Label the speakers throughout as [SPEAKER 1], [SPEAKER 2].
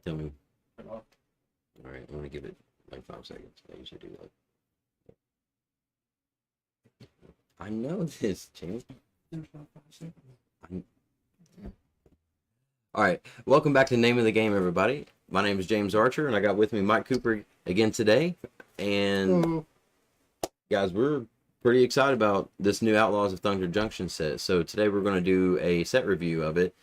[SPEAKER 1] Tell me.
[SPEAKER 2] Well,
[SPEAKER 1] All right, I'm gonna give it like 5 seconds. I usually do like. I know this, James.
[SPEAKER 2] there's not 5 seconds.
[SPEAKER 1] I'm... All right, welcome back to Name of the Game, everybody. My name is James Archer, and I got with me Mike Cooper again today. And
[SPEAKER 2] Oh,
[SPEAKER 1] guys, we're pretty excited about this new Outlaws of Thunder Junction set. So today we're going to do a set review of it.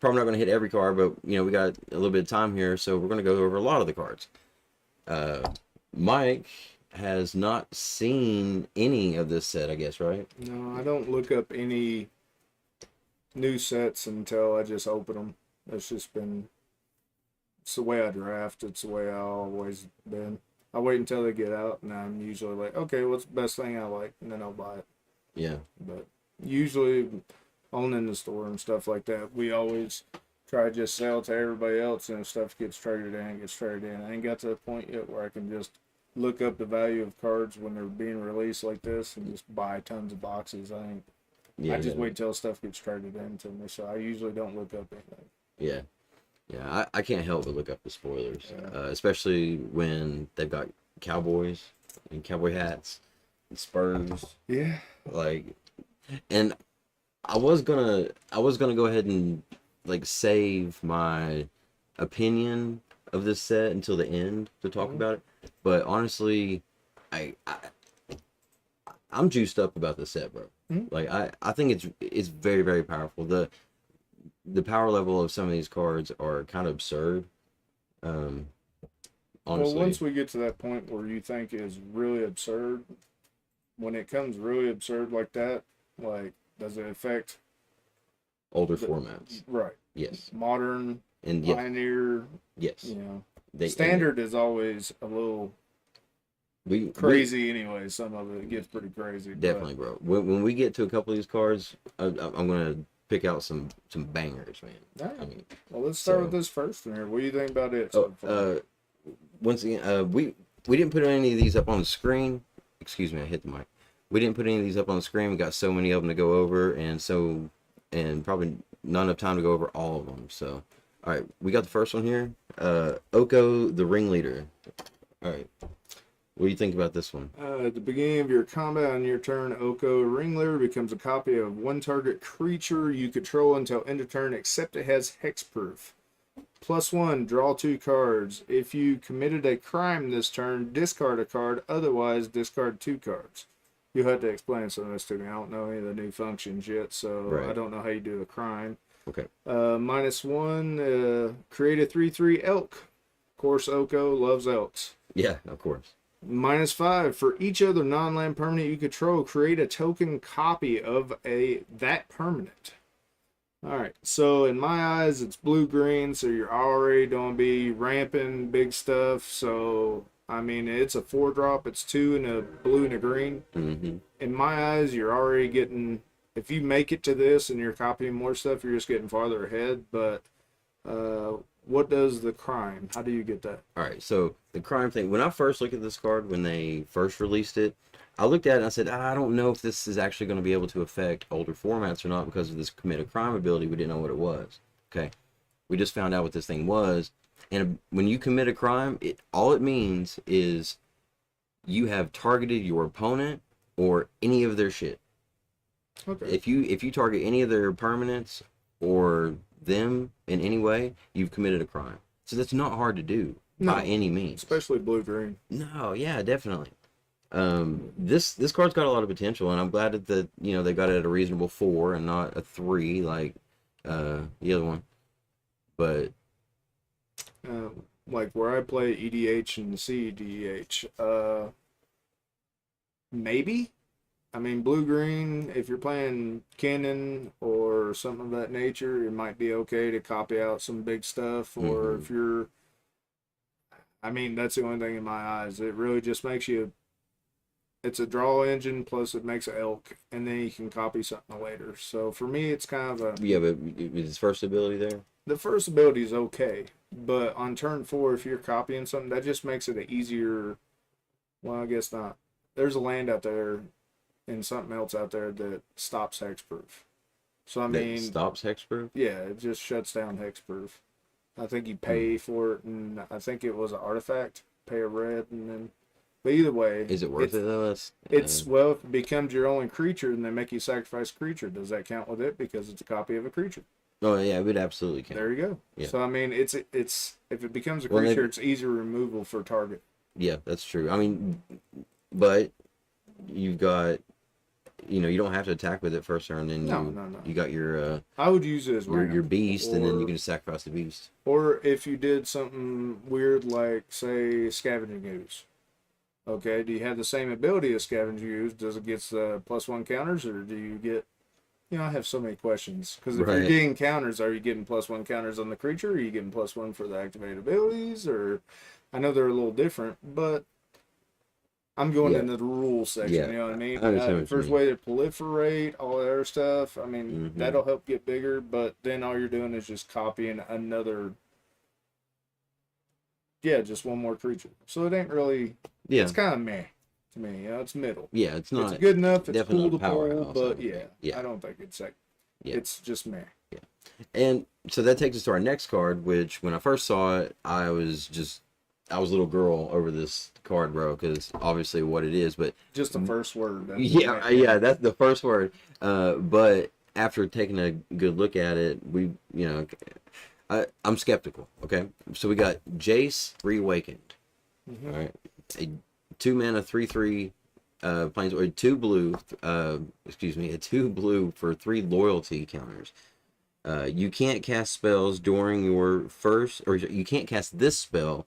[SPEAKER 1] Probably not going to hit every card, but we got a little bit of time here, so we're going to go over a lot of the cards. Mike has not seen any of this set, I guess, right?
[SPEAKER 2] no, I don't look up any new sets until I just open them. It's the way I draft. It's the way I always been. I wait until they get out, and I'm usually like, okay, what's the best thing I like, and then I'll buy it.
[SPEAKER 1] Yeah.
[SPEAKER 2] But usually, on in the store and stuff like that, we always try to just sell to everybody else, and if stuff gets traded in, it gets traded in. I ain't got to the point yet where I can just look up the value of cards when they're being released like this and just buy tons of boxes.
[SPEAKER 1] Yeah,
[SPEAKER 2] I just wait till stuff gets traded into me, so I usually don't look up anything.
[SPEAKER 1] Yeah. Yeah, I can't help but look up the spoilers,
[SPEAKER 2] Yeah.
[SPEAKER 1] especially when they've got cowboys and cowboy hats and spurs.
[SPEAKER 2] Yeah.
[SPEAKER 1] Like, and I was gonna go ahead and like save my opinion of this set until the end to talk about it, but honestly, I I'm juiced up about this set, bro.
[SPEAKER 2] Mm-hmm.
[SPEAKER 1] Like I think it's very, very powerful. The power level of some of these cards are kind of absurd. Honestly.
[SPEAKER 2] Well, once we get to that point where you think is really absurd, when it comes really absurd like that, like, does it affect
[SPEAKER 1] Older formats.
[SPEAKER 2] right?
[SPEAKER 1] Yes.
[SPEAKER 2] Modern,
[SPEAKER 1] And yes.
[SPEAKER 2] Pioneer,
[SPEAKER 1] Yes.
[SPEAKER 2] Standard is always a little crazy anyway. Some of it gets pretty crazy.
[SPEAKER 1] Definitely, bro. When we get to a couple of these cards, I'm gonna pick out some bangers, man.
[SPEAKER 2] Right.
[SPEAKER 1] I mean,
[SPEAKER 2] well, let's start with this first one here. What do you think about it?
[SPEAKER 1] Once again, we didn't put any of these up on the screen. Excuse me, I hit the mic. We didn't put any of these up on the screen. We got so many of them to go over, and probably not enough time to go over all of them. So, all right, we got the first one here. Oko, the Ringleader. All right. What do you think about this one?
[SPEAKER 2] At the beginning of your combat on your turn, Oko Ringleader becomes a copy of one target creature you control until end of turn, except it has hexproof. +1, draw 2 cards. If you committed a crime this turn, discard a card. Otherwise, discard 2 cards. You'll have to explain some of this to me. I don't know any of the new functions yet, so
[SPEAKER 1] Right.
[SPEAKER 2] I don't know how you do a crime.
[SPEAKER 1] Okay.
[SPEAKER 2] -1, create a 3/3 elk. Of course, Oko loves elks.
[SPEAKER 1] Yeah, of course.
[SPEAKER 2] -5, for each other non-land permanent you control, create a token copy of that permanent. Alright, so in my eyes, it's blue-green, so you're already going to be ramping big stuff. So, I mean, it's a 4-drop, it's 2 and a blue and a green.
[SPEAKER 1] Mm-hmm.
[SPEAKER 2] In my eyes, you're already getting, if you make it to this and you're copying more stuff, you're just getting farther ahead. But, what does the crime? How do you get that?
[SPEAKER 1] All right, so the crime thing. When I first looked at this card, when they first released it, I looked at it and I said, I don't know if this is actually going to be able to affect older formats or not because of this commit a crime ability. We didn't know what it was. Okay, we just found out what this thing was, and when you commit a crime, all it means is you have targeted your opponent or any of their shit.
[SPEAKER 2] Okay.
[SPEAKER 1] If you target any of their permanents or them in any way, you've committed a crime. So that's not hard to do by any means.
[SPEAKER 2] Especially blue-green.
[SPEAKER 1] No, yeah, definitely. This card's got a lot of potential, and I'm glad that they got it at a reasonable 4 and not a 3 like the other one. But
[SPEAKER 2] like where I play EDH and CEDH, maybe. I mean, blue-green, if you're playing Cannon or something of that nature, it might be okay to copy out some big stuff. Or if you're... I mean, that's the only thing in my eyes. It really just makes you... It's a draw engine, plus it makes an elk, and then you can copy something later. So for me, it's kind of a...
[SPEAKER 1] Yeah, but is his first ability there?
[SPEAKER 2] The first ability is okay, but on turn 4, if you're copying something, that just makes it an easier... Well, I guess not. There's a land out there and something else out there that stops hexproof. So I mean,
[SPEAKER 1] that stops hexproof?
[SPEAKER 2] Yeah, it just shuts down hexproof. I think you pay for it, and I think it was an artifact. Pay a red, and then. But either way,
[SPEAKER 1] Is it worth it though?
[SPEAKER 2] it's well, if it becomes your only creature, and they make you sacrifice a creature. Does that count with it because it's a copy of a creature?
[SPEAKER 1] Oh yeah, it would absolutely count.
[SPEAKER 2] There you go.
[SPEAKER 1] Yeah.
[SPEAKER 2] So I mean, it's if it becomes a
[SPEAKER 1] Well,
[SPEAKER 2] creature, it's easier removal for target.
[SPEAKER 1] Yeah, that's true. I mean, but you've got, you don't have to attack with it first turn. Then
[SPEAKER 2] No.
[SPEAKER 1] you got your
[SPEAKER 2] I would use it as
[SPEAKER 1] your
[SPEAKER 2] ramp.
[SPEAKER 1] beast, and then you
[SPEAKER 2] Or-
[SPEAKER 1] can just sacrifice the beast.
[SPEAKER 2] Or if you did something weird like, say, Scavenging Ooze. Okay, do you have the same ability as Scavenging Ooze? Does it get +1 counters, or do you get... I have so many questions. Because if you're
[SPEAKER 1] Right.
[SPEAKER 2] getting counters, are you getting +1 counters on the creature? Are you getting +1 for the activated abilities? Or I know they're a little different, but I'm going
[SPEAKER 1] Yeah.
[SPEAKER 2] into the rules section.
[SPEAKER 1] Yeah,
[SPEAKER 2] You know what I mean?
[SPEAKER 1] I understand what you
[SPEAKER 2] First
[SPEAKER 1] mean.
[SPEAKER 2] way to proliferate, all that other stuff. I mean,
[SPEAKER 1] Mhm.
[SPEAKER 2] that'll help get bigger, but then all you're doing is just copying another. Yeah, just one more creature. So it ain't really.
[SPEAKER 1] Yeah,
[SPEAKER 2] It's kind of meh to me. It's middle.
[SPEAKER 1] yeah, it's not.
[SPEAKER 2] It's good enough. It's
[SPEAKER 1] definitely
[SPEAKER 2] cool to
[SPEAKER 1] not a
[SPEAKER 2] pull,
[SPEAKER 1] powerhouse, I
[SPEAKER 2] but
[SPEAKER 1] don't
[SPEAKER 2] yeah,
[SPEAKER 1] think. Yeah.
[SPEAKER 2] I don't think it's like.
[SPEAKER 1] Yeah.
[SPEAKER 2] It's just meh.
[SPEAKER 1] And so that takes us to our next card, which when I first saw it, I was a little girl over this card, bro, because obviously what it is, but
[SPEAKER 2] Just the first word. That's
[SPEAKER 1] yeah,
[SPEAKER 2] meh.
[SPEAKER 1] yeah, that's the first word. But after taking a good look at it, I'm skeptical. Okay, so we got Jace Reawakened.
[SPEAKER 2] Mhm.
[SPEAKER 1] All right, a 2 mana 3/3 planes or 2 blue. A 2 blue for 3 loyalty counters. You can't cast spells during your first, or you can't cast this spell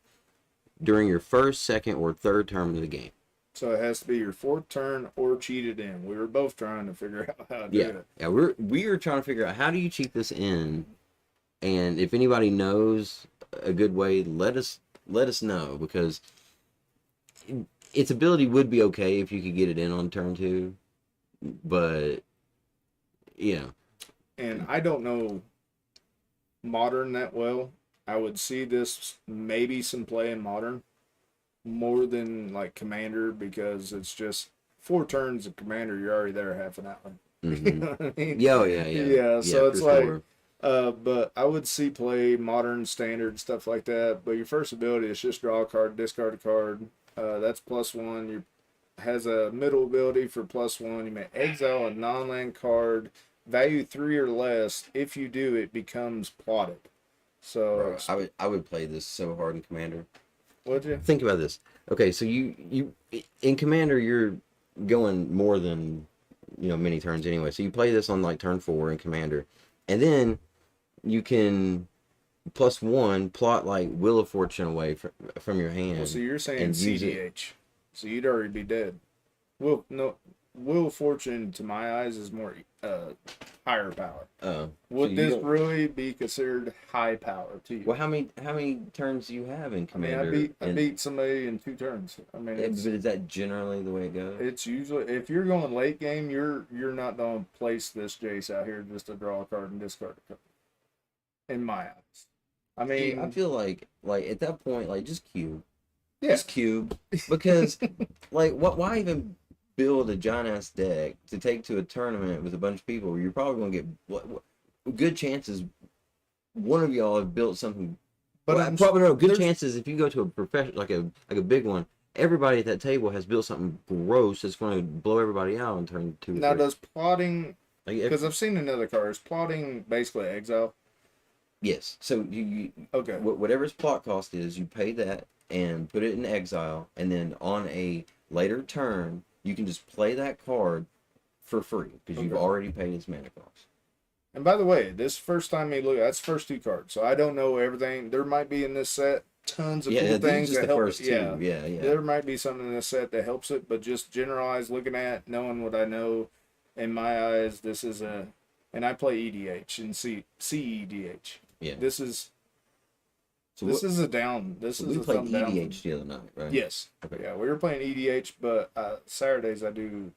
[SPEAKER 1] during your first, second, or third term of the game.
[SPEAKER 2] So it has to be your fourth turn or cheated in. We were both trying to figure out how to do it.
[SPEAKER 1] Yeah, we are trying to figure out how do you cheat this in, and if anybody knows a good way, let us know, because its ability would be okay if you could get it in on turn 2, but yeah,
[SPEAKER 2] And I don't know modern that well. I would see this maybe some play in modern more than like commander, because it's just 4 turns of commander. You're already there half an hour. You
[SPEAKER 1] mm-hmm.
[SPEAKER 2] know what I mean?
[SPEAKER 1] Yeah, yeah.
[SPEAKER 2] Yeah. So
[SPEAKER 1] for
[SPEAKER 2] it's like,
[SPEAKER 1] sure.
[SPEAKER 2] but I would see play modern, standard, stuff like that. But your first ability is just draw a card, discard a card. That's +1. You has a middle ability for +1. You may exile a non-land card, value 3 or less. If you do, it becomes plotted. So
[SPEAKER 1] Bro, I would play this so hard in Commander.
[SPEAKER 2] would you?
[SPEAKER 1] Think about this. Okay, so you in Commander you're going more than many turns anyway. So you play this on like turn 4 in Commander, and then you can +1 plot like Wheel of Fortune away from your hand.
[SPEAKER 2] Well, so you're saying
[SPEAKER 1] and use it.
[SPEAKER 2] CDH. So you'd already be dead. Well, no. Will of Fortune, to my eyes, is more higher power.
[SPEAKER 1] So
[SPEAKER 2] Would
[SPEAKER 1] you
[SPEAKER 2] this
[SPEAKER 1] don't-
[SPEAKER 2] really be considered high power to you?
[SPEAKER 1] Well, how many turns do you have in
[SPEAKER 2] I mean,
[SPEAKER 1] Commander?
[SPEAKER 2] I beat somebody in 2 turns. I mean,
[SPEAKER 1] But is that generally the way it goes?
[SPEAKER 2] it's usually, if you're going late game, you're not going to place this Jace out here just to draw a card and discard a card. In my eyes, I mean,
[SPEAKER 1] I feel like at that point, like just cube.
[SPEAKER 2] yeah,
[SPEAKER 1] Just cube, because like why even build a giant ass deck to take to a tournament with a bunch of people where you're probably gonna get good chances one of y'all have built something,
[SPEAKER 2] but
[SPEAKER 1] well,
[SPEAKER 2] I'm
[SPEAKER 1] probably no good
[SPEAKER 2] there's-
[SPEAKER 1] chances if you go to a professional like a big one, everybody at that table has built something gross that's going to blow everybody out in turn 2 or
[SPEAKER 2] now
[SPEAKER 1] 3.
[SPEAKER 2] does plotting,
[SPEAKER 1] Like,
[SPEAKER 2] because I've seen in other cards, plotting basically exile.
[SPEAKER 1] yes, so you
[SPEAKER 2] Okay,
[SPEAKER 1] whatever's plot cost is, you pay that and put it in exile, and then on a later turn you can just play that card for free because you've
[SPEAKER 2] Okay.
[SPEAKER 1] already paid its mana cost.
[SPEAKER 2] and by the way, this first time you look, that's first 2 cards, so I don't know everything. There might be in this set tons of
[SPEAKER 1] Yeah,
[SPEAKER 2] cool
[SPEAKER 1] these are
[SPEAKER 2] things
[SPEAKER 1] just
[SPEAKER 2] that
[SPEAKER 1] the
[SPEAKER 2] help.
[SPEAKER 1] first two.
[SPEAKER 2] Yeah,
[SPEAKER 1] Yeah.
[SPEAKER 2] there might be something in this set that helps it, but just generalized looking at, knowing what I know, in my eyes, this is and I play EDH and CEDH.
[SPEAKER 1] Yeah.
[SPEAKER 2] This is
[SPEAKER 1] So
[SPEAKER 2] this is a down. This
[SPEAKER 1] so
[SPEAKER 2] is
[SPEAKER 1] we
[SPEAKER 2] a
[SPEAKER 1] played
[SPEAKER 2] thumb down.
[SPEAKER 1] EDH the other night, right?
[SPEAKER 2] Yes.
[SPEAKER 1] Okay.
[SPEAKER 2] Yeah, we were playing EDH, but Saturdays I do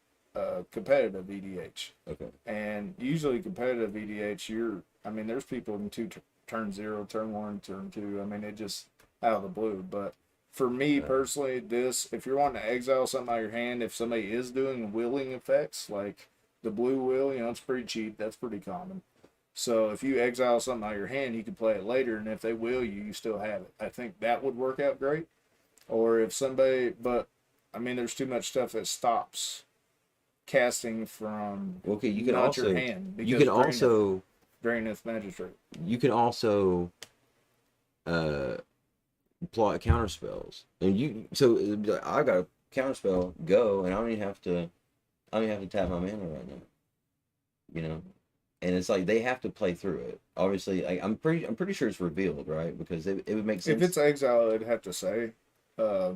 [SPEAKER 2] competitive EDH,
[SPEAKER 1] Okay.
[SPEAKER 2] and usually competitive EDH, there's people in turn 0, turn 1, turn 2. I mean, it just out of the blue. But for me personally, if you're wanting to exile something out of your hand, if somebody is doing willing effects like the blue will, it's pretty cheap. That's pretty common. So if you exile something out of your hand, you can play it later, and if they will you, you still have it. I think that would work out great. Or if somebody, but I mean, there's too much stuff that stops casting from
[SPEAKER 1] Okay,
[SPEAKER 2] not your hand
[SPEAKER 1] you
[SPEAKER 2] because
[SPEAKER 1] can also
[SPEAKER 2] draineth magistrate.
[SPEAKER 1] you can also uh plot counter spells, and I got a counter spell go, and I don't even have to tap my mana right now, you know. And it's like they have to play through it. Obviously, I'm pretty sure it's revealed, right? Because it would make sense.
[SPEAKER 2] If it's exile, I'd have to say, uh,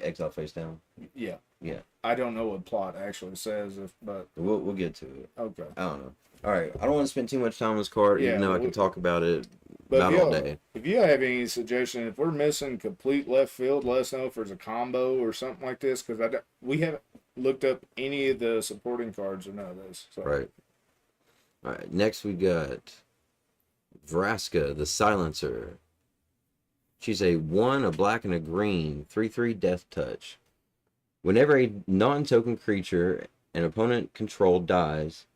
[SPEAKER 1] Exile face down.
[SPEAKER 2] yeah.
[SPEAKER 1] Yeah.
[SPEAKER 2] I don't know what plot actually says, but
[SPEAKER 1] We'll get to it.
[SPEAKER 2] okay.
[SPEAKER 1] I don't know. All right, I don't want to spend too much time on this card, even though I can talk about it about all day.
[SPEAKER 2] If you have any suggestion, if we're missing complete left field, let us know if there's a combo or something like this, because we haven't looked up any of the supporting cards or none of this. So.
[SPEAKER 1] Right. All right. Next we got Vraska, the Silencer. She's a 1, a black, and a green, 3/3 death touch. Whenever a non-token creature an opponent controlled dies,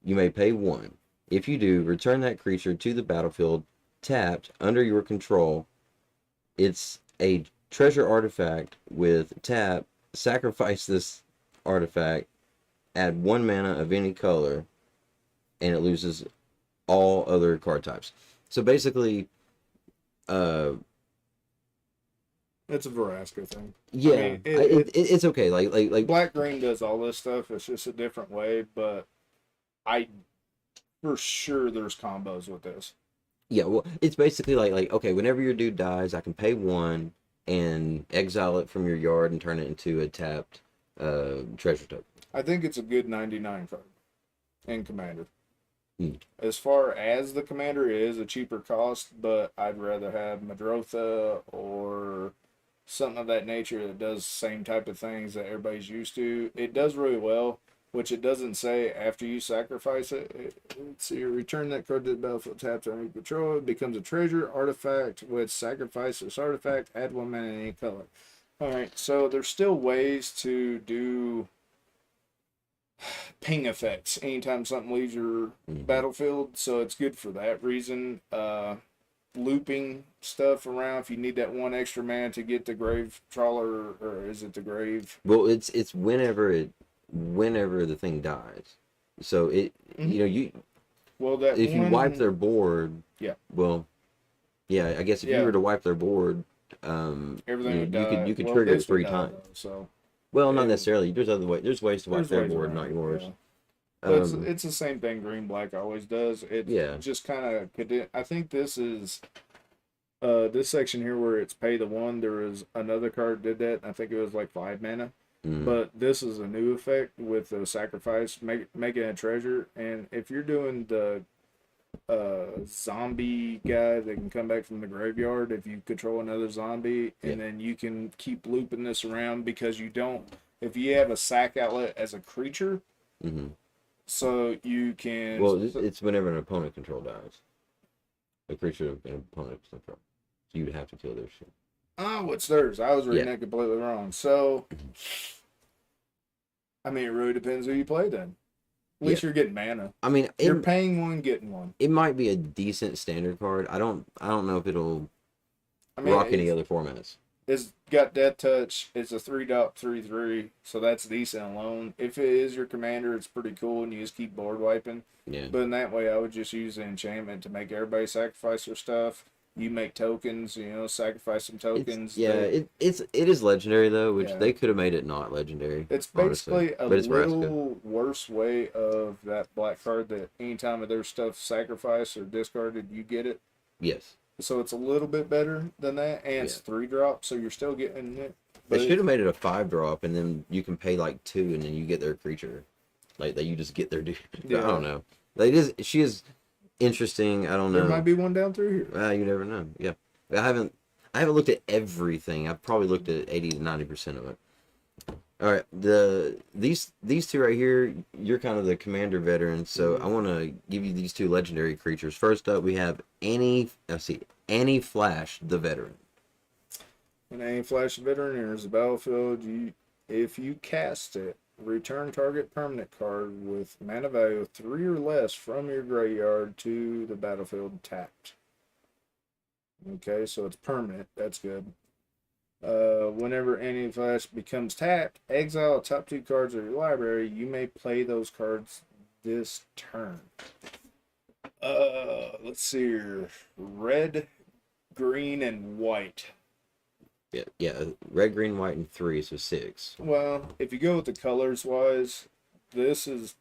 [SPEAKER 1] you may pay 1. If you do, return that creature to the battlefield tapped under your control. It's a treasure artifact with tap. Sacrifice this artifact, add 1 mana of any color, and it loses all other card types. So basically,
[SPEAKER 2] it's a Vraska thing.
[SPEAKER 1] Yeah, I mean, it's okay. Like
[SPEAKER 2] black green does all this stuff. It's just a different way, but I for sure there's combos with this.
[SPEAKER 1] Yeah, well, it's basically like okay, whenever your dude dies, I can pay 1 and exile it from your yard and turn it into a tapped treasure token.
[SPEAKER 2] I think it's a good 99 card in Commander.
[SPEAKER 1] Hmm.
[SPEAKER 2] As far as the Commander is a cheaper cost, but I'd rather have Madrotha or something of that nature that does the same type of things that everybody's used to. It does really well, which it doesn't say after you sacrifice it. Let's see, return that card to the battlefield tapped under your control. It becomes a treasure artifact with sacrifice this artifact, add 1 mana in any color. Alright, so there's still ways to do ping effects anytime something leaves your battlefield, so it's good for that reason. Looping stuff around if you need that 1 extra mana to get the grave trawler, or is it the grave?
[SPEAKER 1] Well, it's whenever the thing dies. So it you if you wipe their board,
[SPEAKER 2] yeah.
[SPEAKER 1] Well, yeah, I guess if you were to wipe their board,
[SPEAKER 2] everything
[SPEAKER 1] you could trigger it 3 times.
[SPEAKER 2] So
[SPEAKER 1] well, not necessarily. There's ways to wipe their board, not yours.
[SPEAKER 2] Yeah. But it's the same thing green black always does. It just kind of, I think this is this section here where it's pay the 1. There was another card that did that. I think it was like 5 mana. But this is a new effect with the sacrifice, making a treasure. And if you're doing the zombie guy that can come back from the graveyard, if you control another zombie, and then you can keep looping this around because if you have a sack outlet as a creature, so you can.
[SPEAKER 1] Well, it's whenever an opponent control dies. A creature of an opponent control. So you'd have to kill their shit.
[SPEAKER 2] Oh, what's theirs? I was reading that completely wrong. So, I mean, it really depends who you play then. At least you're getting mana.
[SPEAKER 1] I mean,
[SPEAKER 2] you're paying 1, getting 1.
[SPEAKER 1] It might be a decent standard card. I don't know if it'll rock any other formats.
[SPEAKER 2] It's got Death Touch. It's a 3-drop 3/3, so that's decent alone. If it is your commander, it's pretty cool, and you just keep board wiping.
[SPEAKER 1] Yeah.
[SPEAKER 2] But in that way, I would just use the enchantment to make everybody sacrifice their stuff. You make tokens, sacrifice some tokens.
[SPEAKER 1] It is legendary though, which they could have made it not legendary.
[SPEAKER 2] It's basically a little worse way of that black card that anytime their stuff sacrificed or discarded, you get it.
[SPEAKER 1] Yes.
[SPEAKER 2] So it's a little bit better than that, and it's 3-drop, so you're still getting it.
[SPEAKER 1] They should have made it a 5-drop, and then you can pay like 2, and then you get their creature, like that. You just get their dude. Yeah. I don't know. She is interesting. I don't know.
[SPEAKER 2] There might be one down through here.
[SPEAKER 1] You never know. Yeah, I haven't looked at everything. I've probably looked at 80 to 90% of it. All right, these 2 right here, you're kind of the commander veteran, so I want to give you these 2 legendary creatures. First up, we have Annie Flash, the veteran.
[SPEAKER 2] When Annie Flash, the veteran enters the battlefield, if you cast it, Return target permanent card with mana value of 3 or less from your graveyard to the battlefield tapped. Okay, so it's permanent. That's good. Whenever any flash becomes tapped, exile the top 2 cards of your library. You may play those cards this turn. Let's see here. Red, green, and white.
[SPEAKER 1] Yeah. Red, green, white, and 3, so 6.
[SPEAKER 2] Well, if you go with the colors wise, this is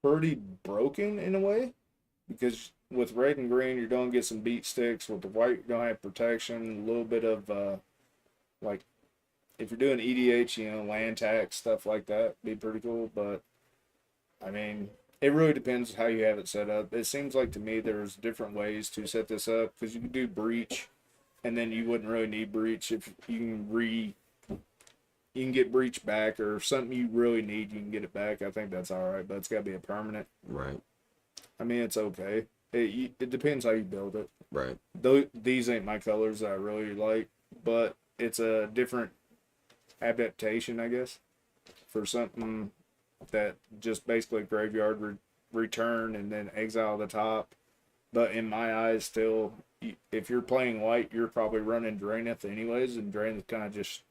[SPEAKER 2] pretty broken in a way, because with red and green you're gonna get some beat sticks. With the white you're gonna have protection, a little bit of like if you're doing EDH, land tax, stuff like that, be pretty cool. But I mean, it really depends how you have it set up. It seems like to me there's different ways to set this up, because you can do breach, and then you wouldn't really need breach if you can get breach back, or if something you really need, you can get it back. I think that's all right, but it's got to be a permanent.
[SPEAKER 1] Right.
[SPEAKER 2] I mean, it's okay. It depends how you build it.
[SPEAKER 1] Right.
[SPEAKER 2] Though these ain't my colors that I really like, but it's a different adaptation, I guess, for something that just basically graveyard return and then exile the top. But in my eyes, still, if you're playing white, you're probably running Draenith anyways, and Draenith kind of just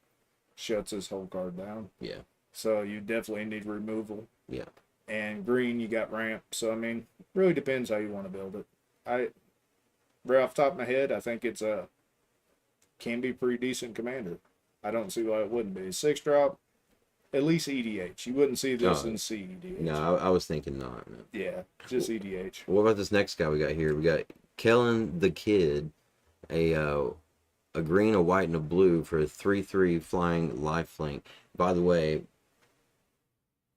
[SPEAKER 2] shuts this whole card down.
[SPEAKER 1] Yeah.
[SPEAKER 2] So you definitely need removal.
[SPEAKER 1] Yeah.
[SPEAKER 2] And green, you got ramp. So I mean, really depends how you want to build it. Right off the top of my head, I think it's can be pretty decent commander. I don't see why it wouldn't be. 6-drop, at least EDH. You wouldn't see this in CEDH.
[SPEAKER 1] No, I was thinking not. No.
[SPEAKER 2] Yeah, just EDH.
[SPEAKER 1] What about this next guy we got here? We got Kellen the Kid, a green, a white, and a blue for a 3/3 flying lifelink. By the way,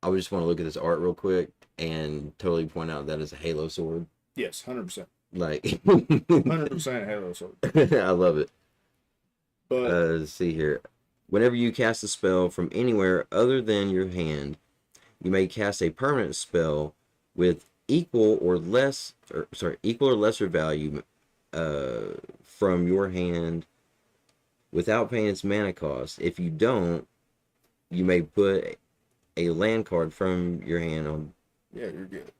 [SPEAKER 1] I just want to look at this art real quick and totally point out that is a Halo sword.
[SPEAKER 2] Yes, 100%.
[SPEAKER 1] Like
[SPEAKER 2] 100% Halo sword.
[SPEAKER 1] I love it.
[SPEAKER 2] But
[SPEAKER 1] let's see here. Whenever you cast a spell from anywhere other than your hand, you may cast a permanent spell with equal or lesser value from your hand without paying its mana cost. If you don't, you may put a land card from your hand on.
[SPEAKER 2] Yeah, you're good.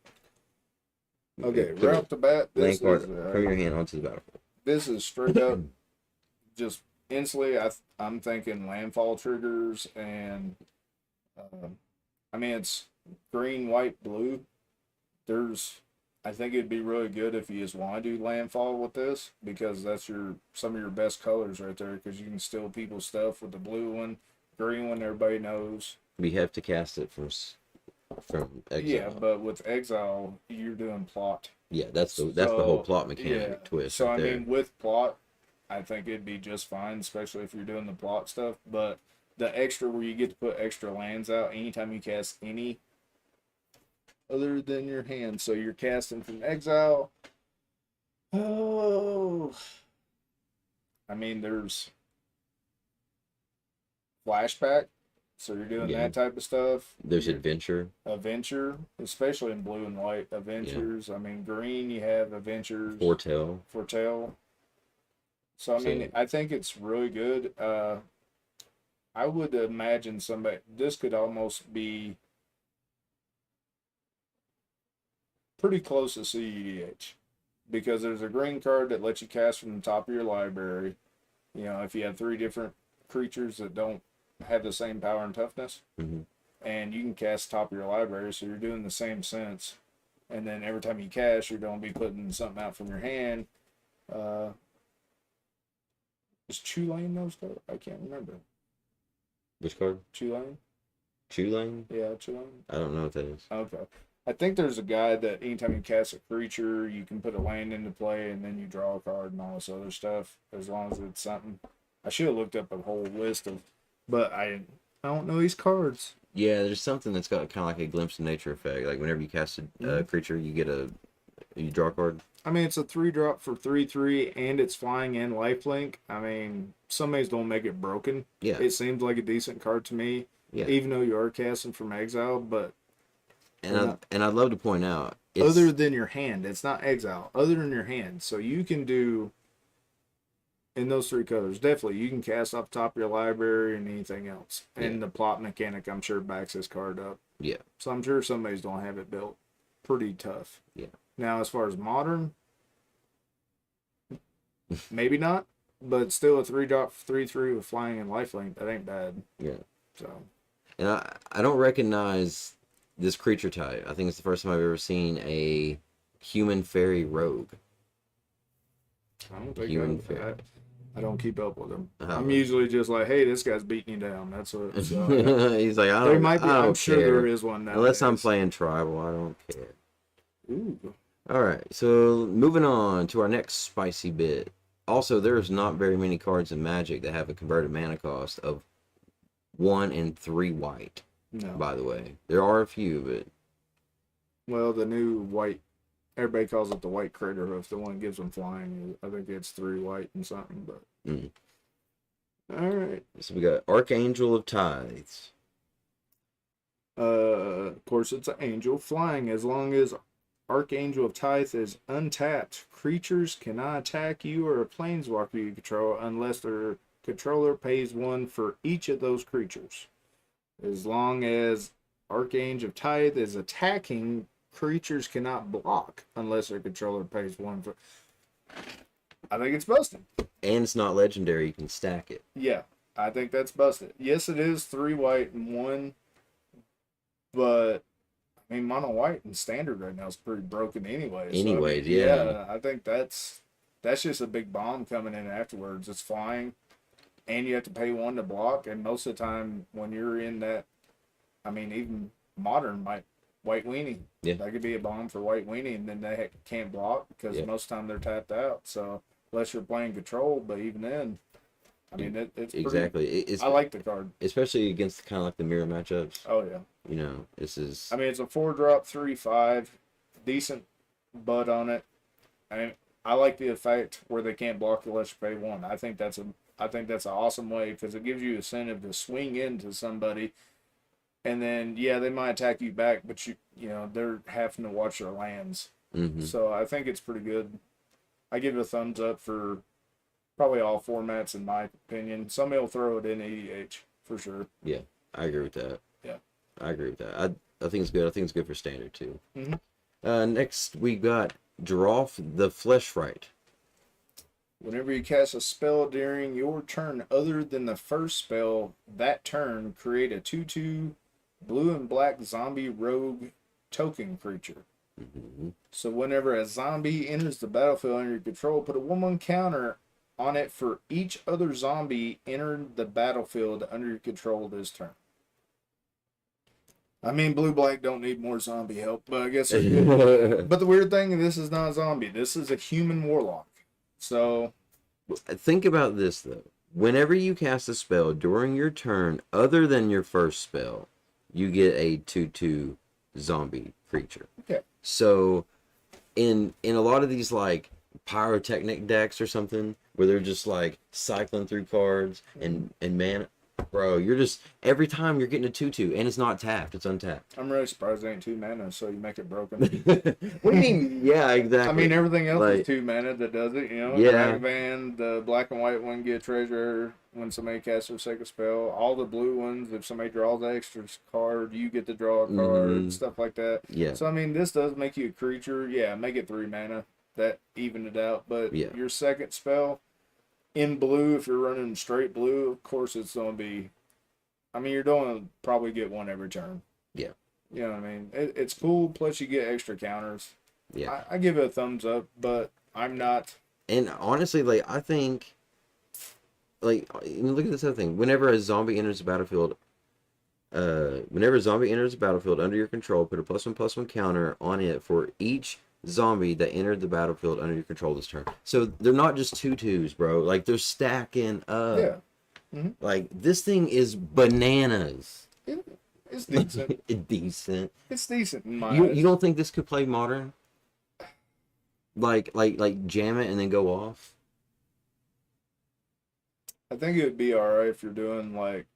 [SPEAKER 2] Okay, right off the bat,
[SPEAKER 1] land card from your hand onto the battlefield.
[SPEAKER 2] This is straight up just instantly. I'm thinking landfall triggers, and I mean, it's green, white, blue. I think it'd be really good if you just want to do landfall with this, because that's some of your best colors right there, because you can steal people's stuff with the blue one. Green one, everybody knows.
[SPEAKER 1] We have to cast it from exile.
[SPEAKER 2] Yeah, but with exile, you're doing plot.
[SPEAKER 1] Yeah, that's the whole plot mechanic twist.
[SPEAKER 2] So
[SPEAKER 1] right
[SPEAKER 2] I mean, with plot, I think it'd be just fine, especially if you're doing the plot stuff. But the extra where you get to put extra lands out anytime you cast any other than your hand. So you're casting from exile. Oh, I mean, there's flashback. So you're doing that type of stuff.
[SPEAKER 1] There's adventure,
[SPEAKER 2] especially in blue and white. Adventures. Yeah. I mean, green, you have adventures.
[SPEAKER 1] Foretell.
[SPEAKER 2] So I mean, I think it's really good. I would imagine this could almost be pretty close to CEDH, because there's a green card that lets you cast from the top of your library. If you have 3 different creatures that don't have the same power and toughness, and you can cast top of your library, so you're doing the same sense. And then every time you cast, you're going to be putting something out from your hand. Is Tulane those cards? I can't remember.
[SPEAKER 1] Which card?
[SPEAKER 2] Tulane. Yeah, Tulane.
[SPEAKER 1] I don't know what that is.
[SPEAKER 2] Okay. I think there's a guy that anytime you cast a creature, you can put a land into play, and then you draw a card and all this other stuff, as long as it's something. I should have looked up a whole list of, but I don't know these cards.
[SPEAKER 1] Yeah, there's something that's got kind of like a glimpse of nature effect. Like whenever you cast a creature, you draw a card.
[SPEAKER 2] I mean, it's a 3-drop for 3/3, and it's flying and lifelink. I mean, some ways don't make it broken.
[SPEAKER 1] Yeah.
[SPEAKER 2] It seems like a decent card to me. Yeah. Even though you are casting from exile, but.
[SPEAKER 1] And I'd love to point out,
[SPEAKER 2] other than your hand, it's not exile. Other than your hand, so you can do in those three colors. Definitely, you can cast off the top of your library and anything else. And
[SPEAKER 1] Yeah.
[SPEAKER 2] the plot mechanic, I'm sure, backs this card up.
[SPEAKER 1] Yeah.
[SPEAKER 2] So I'm sure somebody's gonna have it built pretty tough.
[SPEAKER 1] Yeah.
[SPEAKER 2] Now, as far as modern, maybe not, but still a 3-drop 3/3 with flying and lifelink. That ain't bad.
[SPEAKER 1] Yeah.
[SPEAKER 2] So
[SPEAKER 1] And I don't recognize this creature type. I think it's the first time I've ever seen a human fairy rogue.
[SPEAKER 2] I don't think
[SPEAKER 1] Human fairy.
[SPEAKER 2] I don't keep up with them.
[SPEAKER 1] Oh.
[SPEAKER 2] I'm usually just like, hey, this guy's beating you down. That's what. So,
[SPEAKER 1] He's like, I
[SPEAKER 2] there
[SPEAKER 1] don't,
[SPEAKER 2] might be.
[SPEAKER 1] I don't
[SPEAKER 2] I'm sure
[SPEAKER 1] care.
[SPEAKER 2] there is one now.
[SPEAKER 1] Unless I'm playing tribal, I don't care.
[SPEAKER 2] Ooh.
[SPEAKER 1] All right, so moving on to our next spicy bit. Also, there's not very many cards in Magic that have a converted mana cost of 1 and 3 white.
[SPEAKER 2] No.
[SPEAKER 1] By the way, there are a few, but
[SPEAKER 2] Well, the new white. Everybody calls it the white crater hoof. The one that gives them flying. I think it's 3 white and something. But all right.
[SPEAKER 1] so we got Archangel of Tithes.
[SPEAKER 2] Of course, it's an angel flying. As long as Archangel of Tithe is untapped, creatures cannot attack you or a planeswalker you control unless their controller pays 1 for each of those creatures. As long as Archangel of Tithe is attacking, creatures cannot block unless their controller pays 1 for. I think it's busted.
[SPEAKER 1] And it's not legendary, you can stack it.
[SPEAKER 2] Yeah, I think that's busted. Yes, it is 3 white and 1, but I mean, mono white and standard right now is pretty broken anyway.
[SPEAKER 1] Anyways,
[SPEAKER 2] I mean,
[SPEAKER 1] yeah.
[SPEAKER 2] I think that's just a big bomb coming in afterwards. It's flying, and you have to pay 1 to block. And most of the time, when you're in that, I mean, even modern white weenie,
[SPEAKER 1] Yeah.
[SPEAKER 2] that could be a bomb for white weenie, and then they can't block because
[SPEAKER 1] Yeah.
[SPEAKER 2] most of the time they're tapped out. So unless you're playing control, but even then, I mean, it's pretty,
[SPEAKER 1] Exactly. It's
[SPEAKER 2] I like the card.
[SPEAKER 1] especially against kind of like the mirror matchups.
[SPEAKER 2] Oh yeah.
[SPEAKER 1] You know, this is
[SPEAKER 2] I mean, it's a 4-drop 3/5, decent bud on it. I mean, I like the effect where they can't block unless you pay 1. I think that's an awesome way because it gives you incentive to swing into somebody, and then yeah, they might attack you back, but you know they're having to watch their lands.
[SPEAKER 1] mhm.
[SPEAKER 2] So I think it's pretty good. I give it a thumbs up for probably all formats in my opinion. Somebody will throw it in EDH for sure.
[SPEAKER 1] Yeah, I agree with that.
[SPEAKER 2] Yeah.
[SPEAKER 1] I agree with that. I think it's good. I think it's good for standard too.
[SPEAKER 2] Mhm.
[SPEAKER 1] Next we got Droff the Fleshright.
[SPEAKER 2] Whenever you cast a spell during your turn other than the first spell that turn, create a 2/2 blue and black zombie rogue token creature.
[SPEAKER 1] Mhm.
[SPEAKER 2] So whenever a zombie enters the battlefield under your control, put a 1/1 counter on it for each other zombie entered the battlefield under your control this turn. I mean, blue black don't need more zombie help, but I guess they're good. But the weird thing, this is not a zombie. This is a human warlock. So
[SPEAKER 1] Think about this though. Whenever you cast a spell during your turn other than your first spell, you get a 2/2 zombie creature.
[SPEAKER 2] okay,
[SPEAKER 1] So in a lot of these like pyrotechnic decks or something where they're just like cycling through cards and mana, bro, you're just every time you're getting a 2/2 and it's not tapped, it's untapped.
[SPEAKER 2] I'm really surprised it ain't 2 mana, so you make it broken.
[SPEAKER 1] What do you mean? Yeah, exactly.
[SPEAKER 2] I mean, everything else
[SPEAKER 1] Like-
[SPEAKER 2] is 2 mana that does it, you know?
[SPEAKER 1] Yeah.
[SPEAKER 2] Dragvan, the black and white one get treasure when somebody casts for second spell. All the blue ones, if somebody draws an extra card, you get to draw a card,
[SPEAKER 1] Mhm.
[SPEAKER 2] stuff like that.
[SPEAKER 1] Yeah.
[SPEAKER 2] So, I mean, this does make you a creature. Yeah, make it 3 mana. That evened it out. But
[SPEAKER 1] Yeah.
[SPEAKER 2] your second spell, in blue, if you're running straight blue, of course it's going to be... I mean, you're going to probably get 1 every turn.
[SPEAKER 1] Yeah.
[SPEAKER 2] You know what I mean? It's cool, plus you get extra counters.
[SPEAKER 1] Yeah.
[SPEAKER 2] I give it a thumbs up, but I'm not...
[SPEAKER 1] And honestly, like I think, like you know, look at this other thing. Whenever a zombie enters the battlefield, under your control, put a +1/+1 counter on it for each zombie that entered the battlefield under your control this turn. So they're not just 2/2s, bro. Like they're stacking up.
[SPEAKER 2] Yeah.
[SPEAKER 1] Like this thing is bananas.
[SPEAKER 2] It's decent.
[SPEAKER 1] Decent.
[SPEAKER 2] It's decent in my
[SPEAKER 1] You
[SPEAKER 2] eyes.
[SPEAKER 1] you don't think this could play modern? Like jam it and then go off?
[SPEAKER 2] I think it would be alright if you're doing like...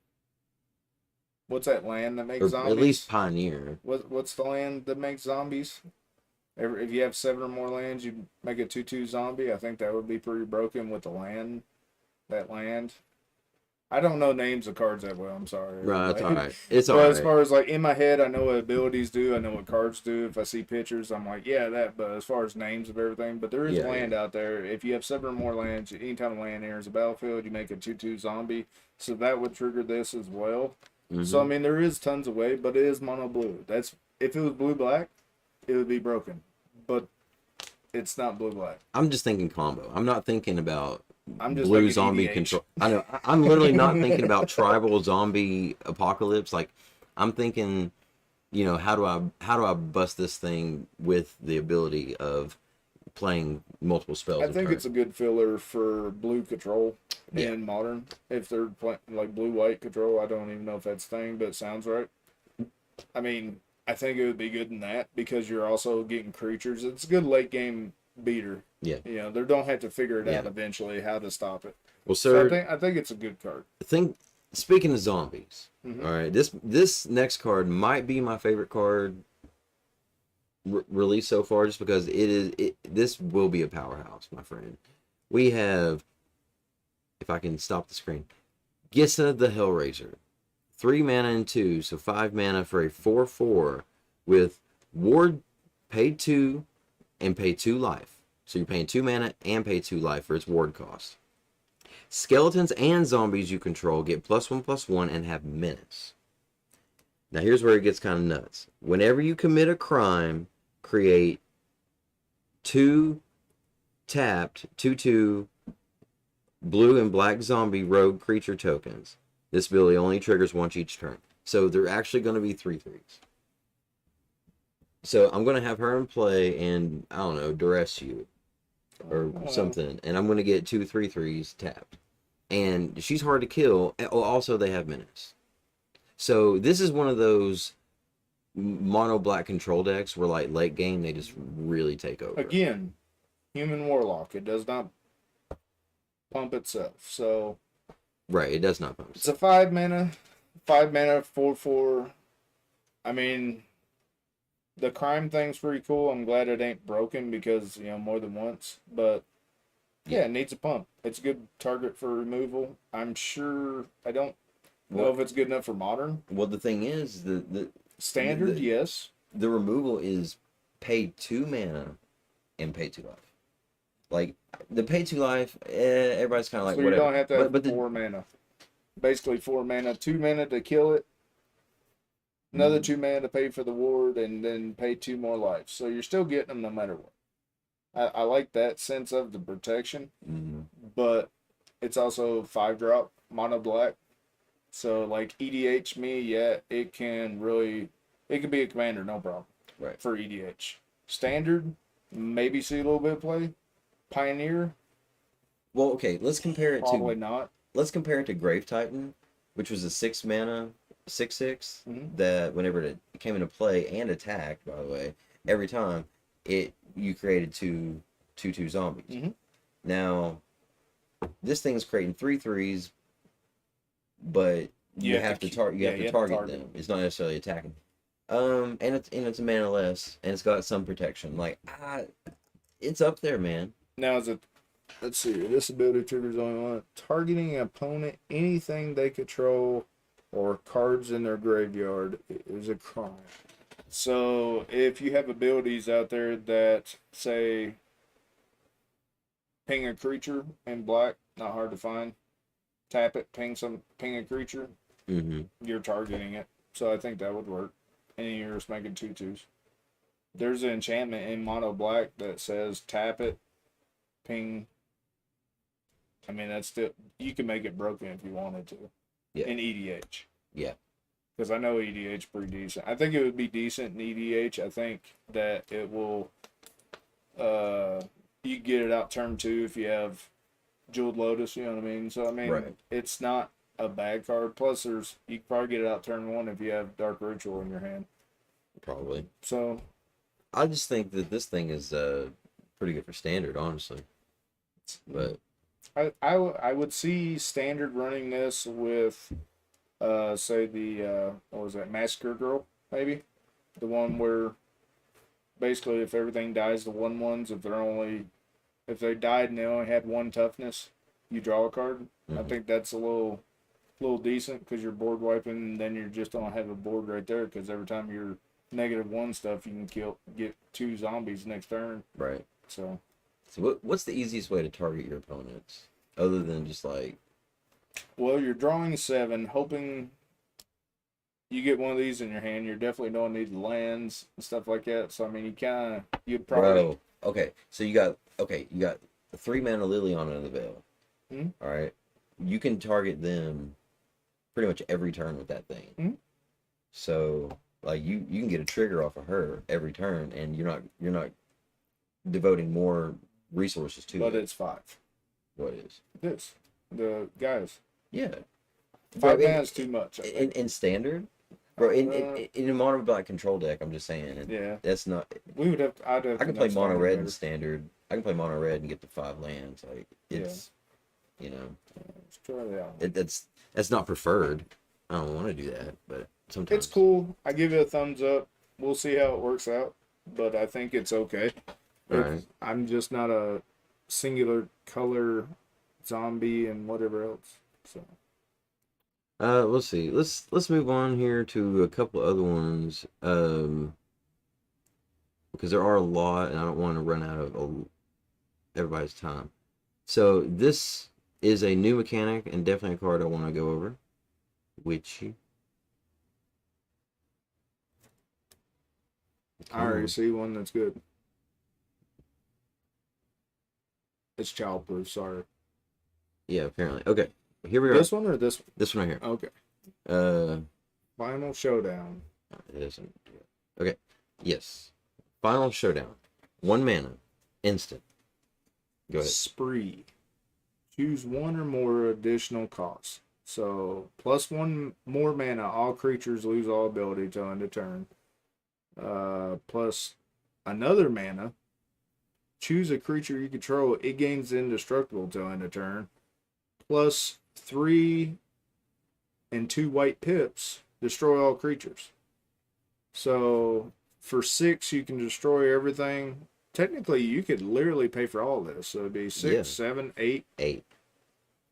[SPEAKER 2] What's that land that makes
[SPEAKER 1] Or
[SPEAKER 2] zombies?
[SPEAKER 1] at least Pioneer.
[SPEAKER 2] What's the land that makes zombies? If you have 7 or more lands, you make a 2/2 zombie. I think that would be pretty broken with the land. that land. I don't know names of cards that well. I'm sorry,
[SPEAKER 1] Right, it's all
[SPEAKER 2] everybody.
[SPEAKER 1] right. It's all
[SPEAKER 2] But as
[SPEAKER 1] right.
[SPEAKER 2] far as like in my head, I know what abilities do. I know what cards do. If I see pictures, I'm like, yeah, that. But as far as names of everything, but there is
[SPEAKER 1] Yeah,
[SPEAKER 2] land
[SPEAKER 1] yeah.
[SPEAKER 2] out there. If you have 7 or more lands, anytime a land enters a battlefield, you make a 2/2 zombie. So that would trigger this as well. So I
[SPEAKER 1] Hmm.
[SPEAKER 2] mean, there is tons of way, but it is mono blue. That's if it was blue black, it would be broken. But it's not blue black.
[SPEAKER 1] I'm just thinking combo. I'm not thinking about
[SPEAKER 2] I'm just
[SPEAKER 1] blue
[SPEAKER 2] thinking
[SPEAKER 1] zombie
[SPEAKER 2] EDH.
[SPEAKER 1] control. I know. I'm literally not thinking about tribal zombie apocalypse. Like, I'm thinking, how do I bust this thing with the ability of playing multiple spells
[SPEAKER 2] I
[SPEAKER 1] a
[SPEAKER 2] think
[SPEAKER 1] turn?
[SPEAKER 2] it's a good filler for blue control
[SPEAKER 1] Yeah.
[SPEAKER 2] in modern. If they're playing like blue white control, I don't even know if that's a thing, but it sounds right. I mean, I think it would be good in that because you're also getting creatures. It's a good late game beater.
[SPEAKER 1] Yeah.
[SPEAKER 2] You know, they don't have to figure it out
[SPEAKER 1] Yeah.
[SPEAKER 2] eventually how to stop it.
[SPEAKER 1] Well,
[SPEAKER 2] So I
[SPEAKER 1] sir,
[SPEAKER 2] think I think it's a good card.
[SPEAKER 1] think speaking of zombies,
[SPEAKER 2] Mm-hmm.
[SPEAKER 1] all right, this next card might be my favorite card released so far, just because this will be a powerhouse, my friend. We have, if I can stop the screen, Gissa the Hellraiser, 3 mana and 2, so 5 mana for a 4/4 with ward, pay 2 and pay 2 life. So you're paying 2 mana and pay 2 life for its ward cost. Skeletons and zombies you control get +1/+1 and have menace. Now here's where it gets kind of nuts. Whenever you commit a crime, create 2 tapped 2/2 blue and black zombie rogue creature tokens. This ability only triggers once each turn. So they're actually going to be 3/3s. So I'm going to have her in play and, I don't know, duress you or something. And I'm going to get 2 3/3s tapped. And she's hard to kill. Oh, also, they have menace. So this is one of those mono black control decks where, like, late game, they just really take over.
[SPEAKER 2] Again, human warlock. It does not pump itself. So
[SPEAKER 1] Right, it does not pump.
[SPEAKER 2] it's a 5 mana, 5 mana 4/4. I mean, the crime thing's pretty cool. I'm glad it ain't broken because more than once. But yeah, it needs a pump. It's a good target for removal. I'm sure. I don't know if it's good enough for modern.
[SPEAKER 1] Well, the thing is,
[SPEAKER 2] Standard,
[SPEAKER 1] the,
[SPEAKER 2] yes.
[SPEAKER 1] the removal is pay 2 mana and pay 2 life. Like, the pay 2 life, everybody's kind of like,
[SPEAKER 2] So you
[SPEAKER 1] whatever.
[SPEAKER 2] don't have to have
[SPEAKER 1] but
[SPEAKER 2] 4 mana. Basically 4 mana. 2 mana to kill it. Another 2 mana to pay for the ward, and then pay 2 more life. So you're still getting them no matter what. I like that sense of the protection, but it's also 5-drop mono black. So like EDH me, yeah, it can be a commander, no problem.
[SPEAKER 1] Right.
[SPEAKER 2] For EDH. Standard, maybe see a little bit of play. Pioneer,
[SPEAKER 1] Well, okay,
[SPEAKER 2] probably not.
[SPEAKER 1] let's compare it to Grave Titan, which was a 6 mana 6/6 that whenever it came into play and attacked, by the way, every time you created 2/2 zombies. Now this thing's creating 3/3s, but you have to target them. It's not necessarily attacking. And it's a mana less, and it's got some protection. Like, it's up there, man.
[SPEAKER 2] Now let's see. This ability triggers only one. Targeting an opponent, anything they control, or cards in their graveyard is a crime. So if you have abilities out there that say ping a creature in black, not hard to find. Tap it, ping a creature. You're targeting it. So I think that would work. And you're just making 2/2s. There's an enchantment in mono black that says tap it, ping. I mean, that's still, you can make it broken if you wanted to.
[SPEAKER 1] Yeah.
[SPEAKER 2] In EDH.
[SPEAKER 1] Yeah.
[SPEAKER 2] Because I know EDH pretty decent. I think it would be decent in EDH. I think that it will. You get it out turn 2 if you have Jeweled Lotus. You know what I mean. So I mean,
[SPEAKER 1] Right.
[SPEAKER 2] It's not a bad card. Plus, you can probably get it out turn 1 if you have Dark Ritual in your hand.
[SPEAKER 1] Probably.
[SPEAKER 2] So
[SPEAKER 1] I just think that this thing is pretty good for standard, honestly. But
[SPEAKER 2] I would see standard running this with, say the what was that, Massacre Girl, maybe, the one where basically if everything dies, the 1/1s, if they died and they only had 1 toughness, you draw a card. I
[SPEAKER 1] Mhm.
[SPEAKER 2] think that's a little decent because you're board wiping, and then you're just gonna have a board right there. Because every time you're -1 stuff, you can get 2 zombies next turn.
[SPEAKER 1] Right.
[SPEAKER 2] So,
[SPEAKER 1] So what's the easiest way to target your opponents other than just like
[SPEAKER 2] well, you're drawing 7, hoping you get one of these in your hand. You're definitely don't need the lands and stuff like that. So I mean, you'd probably.
[SPEAKER 1] bro? Okay, so you got 3 mana Liliana in the Veil.
[SPEAKER 2] Hmm?
[SPEAKER 1] All right, you can target them pretty much every turn with that thing.
[SPEAKER 2] Hmm?
[SPEAKER 1] So like you can get a trigger off of her every turn, and you're not devoting more resources to
[SPEAKER 2] But
[SPEAKER 1] it.
[SPEAKER 2] it's 5.
[SPEAKER 1] What is?
[SPEAKER 2] This the guys.
[SPEAKER 1] Yeah, bro.
[SPEAKER 2] 5 mana is too much. I think.
[SPEAKER 1] In standard, bro.
[SPEAKER 2] Uh,
[SPEAKER 1] In a mono black control deck, I'm just saying
[SPEAKER 2] yeah,
[SPEAKER 1] that's not.
[SPEAKER 2] we would have. I'd have
[SPEAKER 1] I
[SPEAKER 2] to
[SPEAKER 1] can
[SPEAKER 2] know
[SPEAKER 1] play mono red in
[SPEAKER 2] better.
[SPEAKER 1] standard. I can play mono red and get the 5 lands. Like it's, you know,
[SPEAKER 2] Let's try that one.
[SPEAKER 1] that's not preferred. I don't want to do that, but sometimes
[SPEAKER 2] It's cool. I give it a thumbs up. We'll see how it works out, but I think it's okay.
[SPEAKER 1] Right.
[SPEAKER 2] I'm just not a singular color zombie and whatever else. So
[SPEAKER 1] Let's see. Let's move on here to a couple other ones. Because there are a lot, and I don't want to run out of everybody's time. So this is a new mechanic and definitely a card I want to go over. Witchy.
[SPEAKER 2] I already see one that's good. It's childproof. Sorry.
[SPEAKER 1] Yeah, apparently. Okay, here we are.
[SPEAKER 2] This one or this one?
[SPEAKER 1] This one right here.
[SPEAKER 2] Okay.
[SPEAKER 1] Uh,
[SPEAKER 2] Final showdown.
[SPEAKER 1] it isn't. Okay, yes. Final Showdown. 1 mana, instant. Go ahead.
[SPEAKER 2] Spree. Choose one or more additional costs. So +1 more mana. All creatures lose all ability till end of turn. Plus another mana. Choose a creature you control. It gains indestructible till end of turn. Plus 3 and 2 white pips. Destroy all creatures. So for 6, you can destroy everything. Technically, you could literally pay for all this. So it'd be 6,
[SPEAKER 1] Yeah.
[SPEAKER 2] 7, 8.
[SPEAKER 1] 8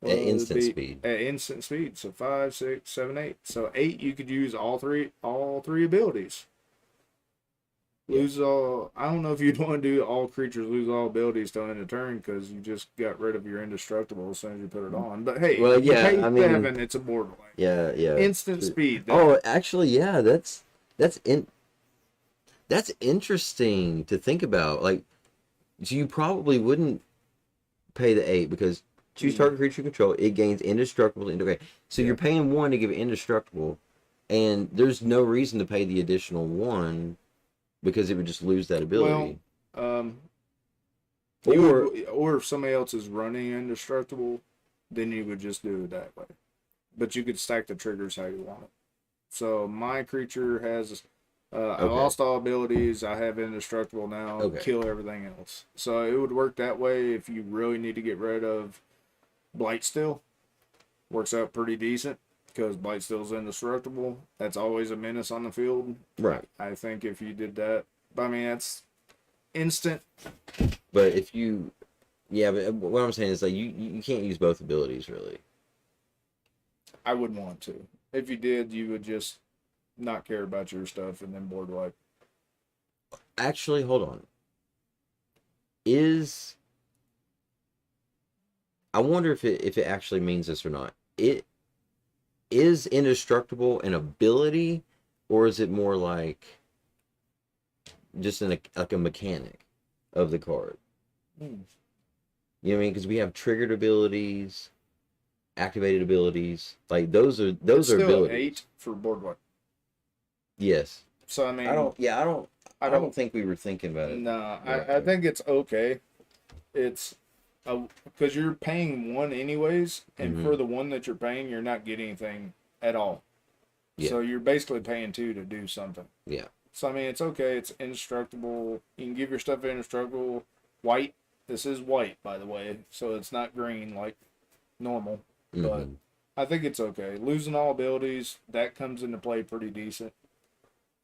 [SPEAKER 2] Well,
[SPEAKER 1] at
[SPEAKER 2] it'd
[SPEAKER 1] instant
[SPEAKER 2] be
[SPEAKER 1] speed.
[SPEAKER 2] At instant speed. So 5, 6, 7, 8. So 8, you could use all three abilities.
[SPEAKER 1] Yeah.
[SPEAKER 2] Lose all. I don't know if you'd want to do all creatures lose all abilities till end of turn because you just got rid of your indestructible as soon as you put it on. But hey,
[SPEAKER 1] Well,
[SPEAKER 2] you
[SPEAKER 1] yeah,
[SPEAKER 2] pay
[SPEAKER 1] I mean,
[SPEAKER 2] 7, it's a board wipe.
[SPEAKER 1] Yeah, yeah.
[SPEAKER 2] Instant
[SPEAKER 1] True.
[SPEAKER 2] speed.
[SPEAKER 1] Oh, actually, yeah, that's that's interesting to think about. Like, so you probably wouldn't pay the 8 because choose target creature you control, it gains indestructible. Okay, so
[SPEAKER 2] Yeah.
[SPEAKER 1] you're paying 1 to give it indestructible, and there's no reason to pay the additional 1 because it would just lose that ability.
[SPEAKER 2] Well,
[SPEAKER 1] or
[SPEAKER 2] or if somebody else is running indestructible, then you would just do it that way. But you could stack the triggers how you want it. So my creature has, I
[SPEAKER 1] Okay.
[SPEAKER 2] lost all abilities. I have indestructible now.
[SPEAKER 1] Okay.
[SPEAKER 2] Kill everything else. So it would work that way if you really need to get rid of Blightsteel. Works out pretty decent because Blightsteel's indestructible. That's always a menace on the field.
[SPEAKER 1] right,
[SPEAKER 2] I think if you did that, but I mean that's instant.
[SPEAKER 1] but if you, yeah, but what I'm saying is like you can't use both abilities really.
[SPEAKER 2] I wouldn't want to. If you did, you would just not care about your stuff and then board wipe.
[SPEAKER 1] Actually, hold on. Is I wonder if it actually means this or not. It is indestructible an ability, or is it more like just like a mechanic of the card? You know what I mean? Because we have triggered abilities, activated abilities. Like those are
[SPEAKER 2] It's still
[SPEAKER 1] abilities.
[SPEAKER 2] 8 for board wipe.
[SPEAKER 1] Yes.
[SPEAKER 2] So I mean,
[SPEAKER 1] I don't think we were thinking about it.
[SPEAKER 2] No,
[SPEAKER 1] Right.
[SPEAKER 2] I think it's okay. It's because you're paying 1 anyways, and
[SPEAKER 1] Mhm.
[SPEAKER 2] for the 1 that you're paying, you're not getting anything at all.
[SPEAKER 1] Yeah.
[SPEAKER 2] So you're basically paying 2 to do something.
[SPEAKER 1] Yeah.
[SPEAKER 2] So I mean, it's okay. It's indestructible. You can give your stuff indestructible. White. This is white, by the way, so it's not green like normal. But
[SPEAKER 1] Mhm.
[SPEAKER 2] I think it's okay. Losing all abilities, that comes into play pretty decent.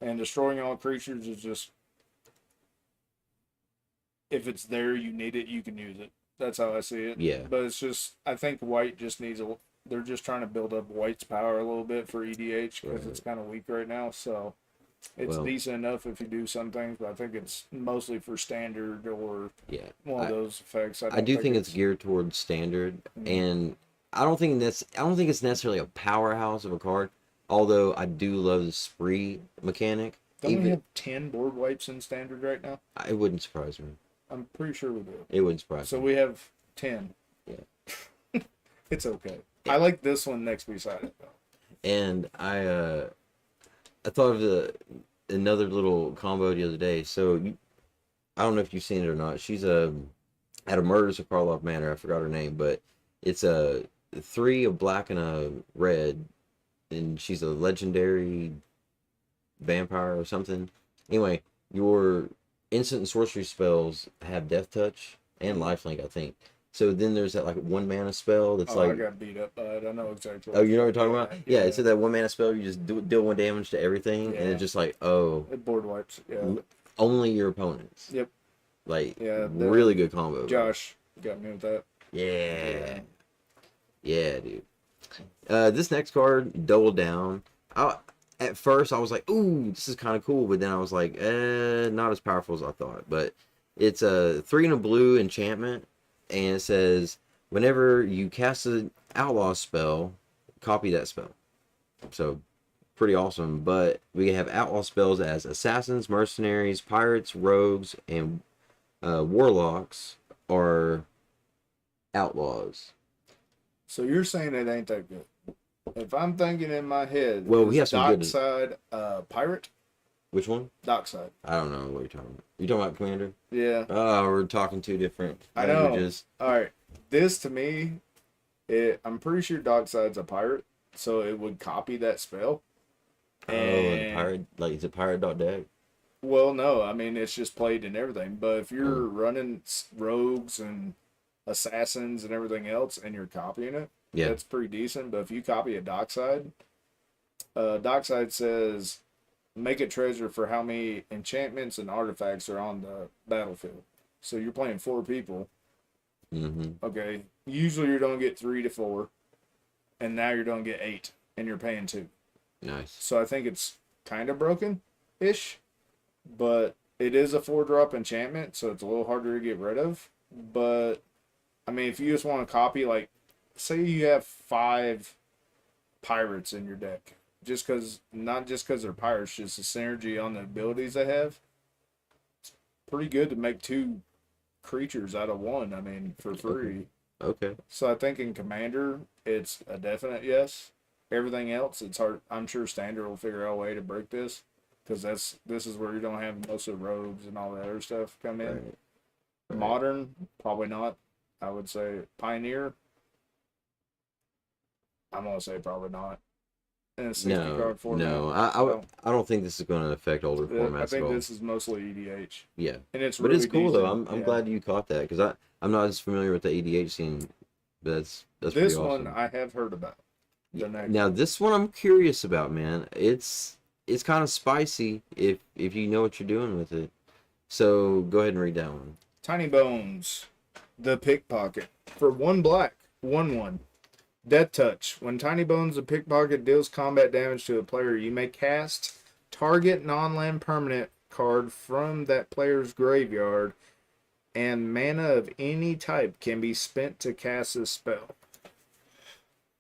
[SPEAKER 2] And destroying all creatures is just, if it's there, you need it, you can use it. That's how I see it.
[SPEAKER 1] Yeah.
[SPEAKER 2] But it's just, I think white just needs a. They're just trying to build up white's power a little bit for EDH because it's kind of weak right now. So it's decent enough if you do some things, but I think it's mostly for standard or one of those effects.
[SPEAKER 1] I do think it's geared towards standard, and I don't think it's necessarily a powerhouse of a card. Although I do love the spree mechanic.
[SPEAKER 2] Don't we have 10 board wipes in standard right now?
[SPEAKER 1] It wouldn't surprise me.
[SPEAKER 2] I'm pretty sure we do.
[SPEAKER 1] It wouldn't surprise me.
[SPEAKER 2] So we have 10.
[SPEAKER 1] Yeah.
[SPEAKER 2] It's okay. Yeah. I like this one next beside it though.
[SPEAKER 1] And I thought of another little combo the other day. So I don't know if you've seen it or not. She's at a Murders of Karloff Manor. I forgot her name, but it's a 3, a black and a red, and she's a legendary vampire or something. Anyway, your instant and sorcery spells have Death Touch and Lifelink, I think. So then there's that like 1 mana spell that's
[SPEAKER 2] I
[SPEAKER 1] like.
[SPEAKER 2] got beat up by it. I know exactly.
[SPEAKER 1] Oh, you know what you're talking about? Yeah, it's that 1 mana spell. You just deal 1 damage to everything, and it's just like, oh.
[SPEAKER 2] It board wipes. Yeah.
[SPEAKER 1] Only your opponents.
[SPEAKER 2] Yep.
[SPEAKER 1] Like, really good combo.
[SPEAKER 2] Josh got me with that.
[SPEAKER 1] Yeah. Yeah, dude. This next card, Double Down. At first, I was like, ooh, this is kind of cool. But then I was like, not as powerful as I thought. But it's a 3 and a blue enchantment. And it says, whenever you cast an Outlaw spell, copy that spell. So, pretty awesome. But we have Outlaw spells as Assassins, Mercenaries, Pirates, Rogues, and Warlocks are Outlaws.
[SPEAKER 2] So you're saying it ain't that good? If I'm thinking in my head,
[SPEAKER 1] well, we have some good.
[SPEAKER 2] Dockside pirate.
[SPEAKER 1] Which one?
[SPEAKER 2] Dockside.
[SPEAKER 1] I don't know what you're talking about. You talking about Commander?
[SPEAKER 2] Yeah.
[SPEAKER 1] Oh, we're talking 2 different languages.
[SPEAKER 2] I know. All right. This to me, I'm pretty sure Dockside's a pirate, so it would copy that spell.
[SPEAKER 1] And pirate, like, is it pirate.deck?
[SPEAKER 2] Well, no. I mean, it's just played and everything. But if you're running rogues and assassins and everything else, and you're copying it, that's pretty decent. But if you copy a Dockside, Dockside says, make a treasure for how many enchantments and artifacts are on the battlefield. So you're playing 4 people.
[SPEAKER 1] Mm-hmm.
[SPEAKER 2] Okay. Usually you're going to get 3 to 4. And now you're going to get 8. And you're paying 2.
[SPEAKER 1] Nice.
[SPEAKER 2] So I think it's kind of broken-ish. But it is a 4-drop enchantment. So it's a little harder to get rid of. But, I mean, if you just want to copy, like, say you have 5 pirates in your deck. Not just because they're pirates, just the synergy on the abilities they have. It's pretty good to make 2 creatures out of 1, I mean, for free.
[SPEAKER 1] Okay.
[SPEAKER 2] So I think in Commander, it's a definite yes. Everything else, it's hard. I'm sure Standard will figure out a way to break this, because this is where you don't have most of the rogues and all that other stuff come in. Right. Modern, probably not. I would say Pioneer. I'm going to say probably not. And 60 card format.
[SPEAKER 1] No, I don't think this is going to affect older formats.
[SPEAKER 2] I think this is mostly EDH.
[SPEAKER 1] Yeah,
[SPEAKER 2] and it's
[SPEAKER 1] but
[SPEAKER 2] really
[SPEAKER 1] it's cool
[SPEAKER 2] decent.
[SPEAKER 1] though. I'm glad you caught that, because I'm not as familiar with the EDH scene. But that's
[SPEAKER 2] this
[SPEAKER 1] pretty
[SPEAKER 2] one
[SPEAKER 1] awesome.
[SPEAKER 2] I have heard about.
[SPEAKER 1] Now this one I'm curious about, man. It's kind of spicy if you know what you're doing with it. So go ahead and read that one.
[SPEAKER 2] Tiny Bones, the Pickpocket, for 1 black, 1/1. Death Touch. When Tiny Bones the Pickpocket deals combat damage to a player, you may cast target non-land permanent card from that player's graveyard, and mana of any type can be spent to cast this spell.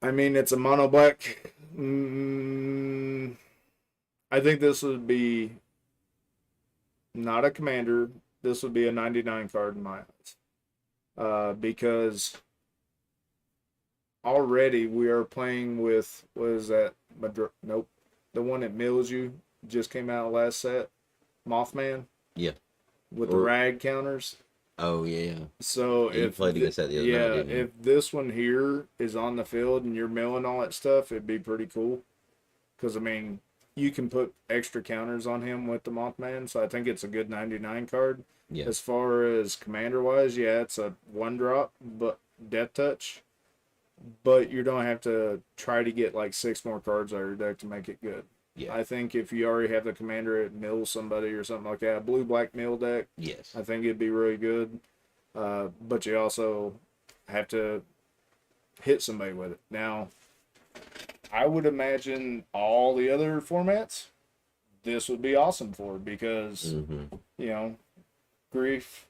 [SPEAKER 2] I mean, it's a mono black. I think this would be not a commander. This would be a 99 card in my eyes. Because already we are playing with, what is that? Nope. The one that mills you just came out last set. Mothman.
[SPEAKER 1] Yeah.
[SPEAKER 2] With the rag counters.
[SPEAKER 1] Oh, yeah.
[SPEAKER 2] So
[SPEAKER 1] if you played against that the other night, didn't you?
[SPEAKER 2] If this one here is on the field and you're milling all that stuff, it'd be pretty cool. Because, I mean, you can put extra counters on him with the Mothman, so I think it's a good 99 card.
[SPEAKER 1] Yeah.
[SPEAKER 2] As far as commander-wise, yeah, it's a 1-drop, but Death Touch. But you don't have to try to get like 6 more cards out of your deck to make it good.
[SPEAKER 1] Yeah.
[SPEAKER 2] I think if you already have the commander, it mills somebody or something like that. Blue-black mill deck.
[SPEAKER 1] Yes.
[SPEAKER 2] I think it'd be really good. But you also have to hit somebody with it. Now, I would imagine all the other formats, this would be awesome for because, you know, grief,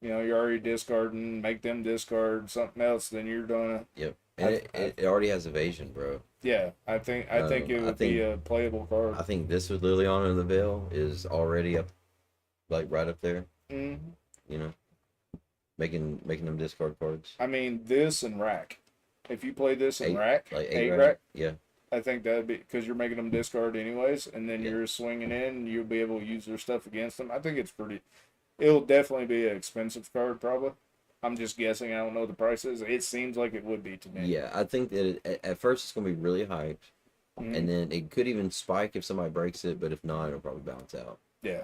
[SPEAKER 2] you're already discarding, make them discard something else, then you're gonna.
[SPEAKER 1] Yep. And it already has evasion, bro.
[SPEAKER 2] Yeah, I think it would be a playable card.
[SPEAKER 1] I think this with Liliana in the Veil is already up, like right up there.
[SPEAKER 2] Mm-hmm.
[SPEAKER 1] You know, making them discard cards.
[SPEAKER 2] I mean, this and rack. If you play this in rack,
[SPEAKER 1] like
[SPEAKER 2] eight
[SPEAKER 1] rack,
[SPEAKER 2] rack,
[SPEAKER 1] yeah.
[SPEAKER 2] I think that'd be because you're making them discard anyways, and then
[SPEAKER 1] Yeah.
[SPEAKER 2] you're swinging in, and you'll be able to use their stuff against them. I think it's pretty. It'll definitely be an expensive card, probably. I'm just guessing. I don't know the prices. It seems like it would be to me.
[SPEAKER 1] Yeah, I think that at first it's gonna be really hyped, and then it could even spike if somebody breaks it, but if not, it'll probably balance out.
[SPEAKER 2] Yeah.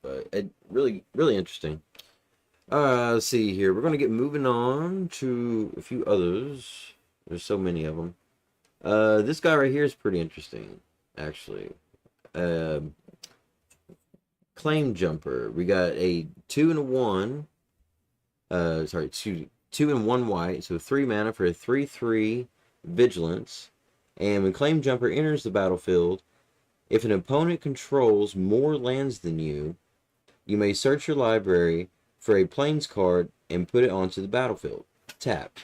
[SPEAKER 1] But it really interesting. Let's see here. We're gonna get moving on to a few others. There's so many of them. This guy right here is pretty interesting, actually. Claim Jumper. We got a 2 and a 1. Sorry, two and 1 white. So 3 mana for a 3/3 vigilance. And when Claim Jumper enters the battlefield, if an opponent controls more lands than you, you may search your library for a plains card and put it onto the battlefield. Tap.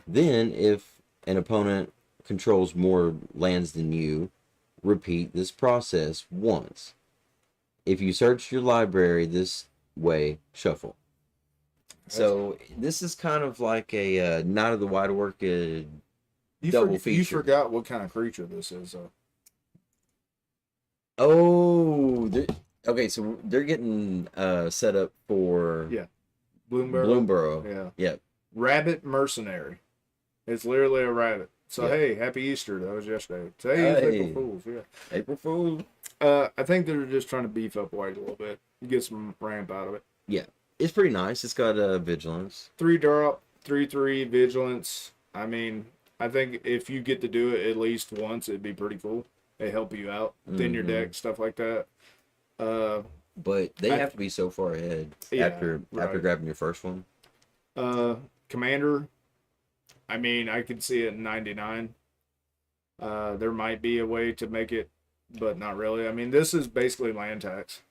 [SPEAKER 1] Then, if an opponent controls more lands than you, repeat this process once. If you search your library this way, shuffle. So this is kind of like a Night of the White Orchid double feature.
[SPEAKER 2] You forgot what kind of creature this is, though.
[SPEAKER 1] Oh, okay. So they're getting set up for Bloomburrow.
[SPEAKER 2] Yeah.
[SPEAKER 1] Yeah.
[SPEAKER 2] Rabbit Mercenary. It's literally a rabbit. So hey, happy Easter. That was yesterday. Today's April Fools. Yeah.
[SPEAKER 1] April Fool.
[SPEAKER 2] I think they're just trying to beef up white a little bit, get some ramp out of it.
[SPEAKER 1] Yeah, it's pretty nice. It's got vigilance.
[SPEAKER 2] 3-drop, 3/3 vigilance. I mean, I think if you get to do it at least once, it'd be pretty cool. They help you out, thin your deck, stuff like that.
[SPEAKER 1] But they have to be so far ahead after grabbing your first one.
[SPEAKER 2] Commander. I mean, I could see it in 99. There might be a way to make it, but not really. I mean, this is basically land tax.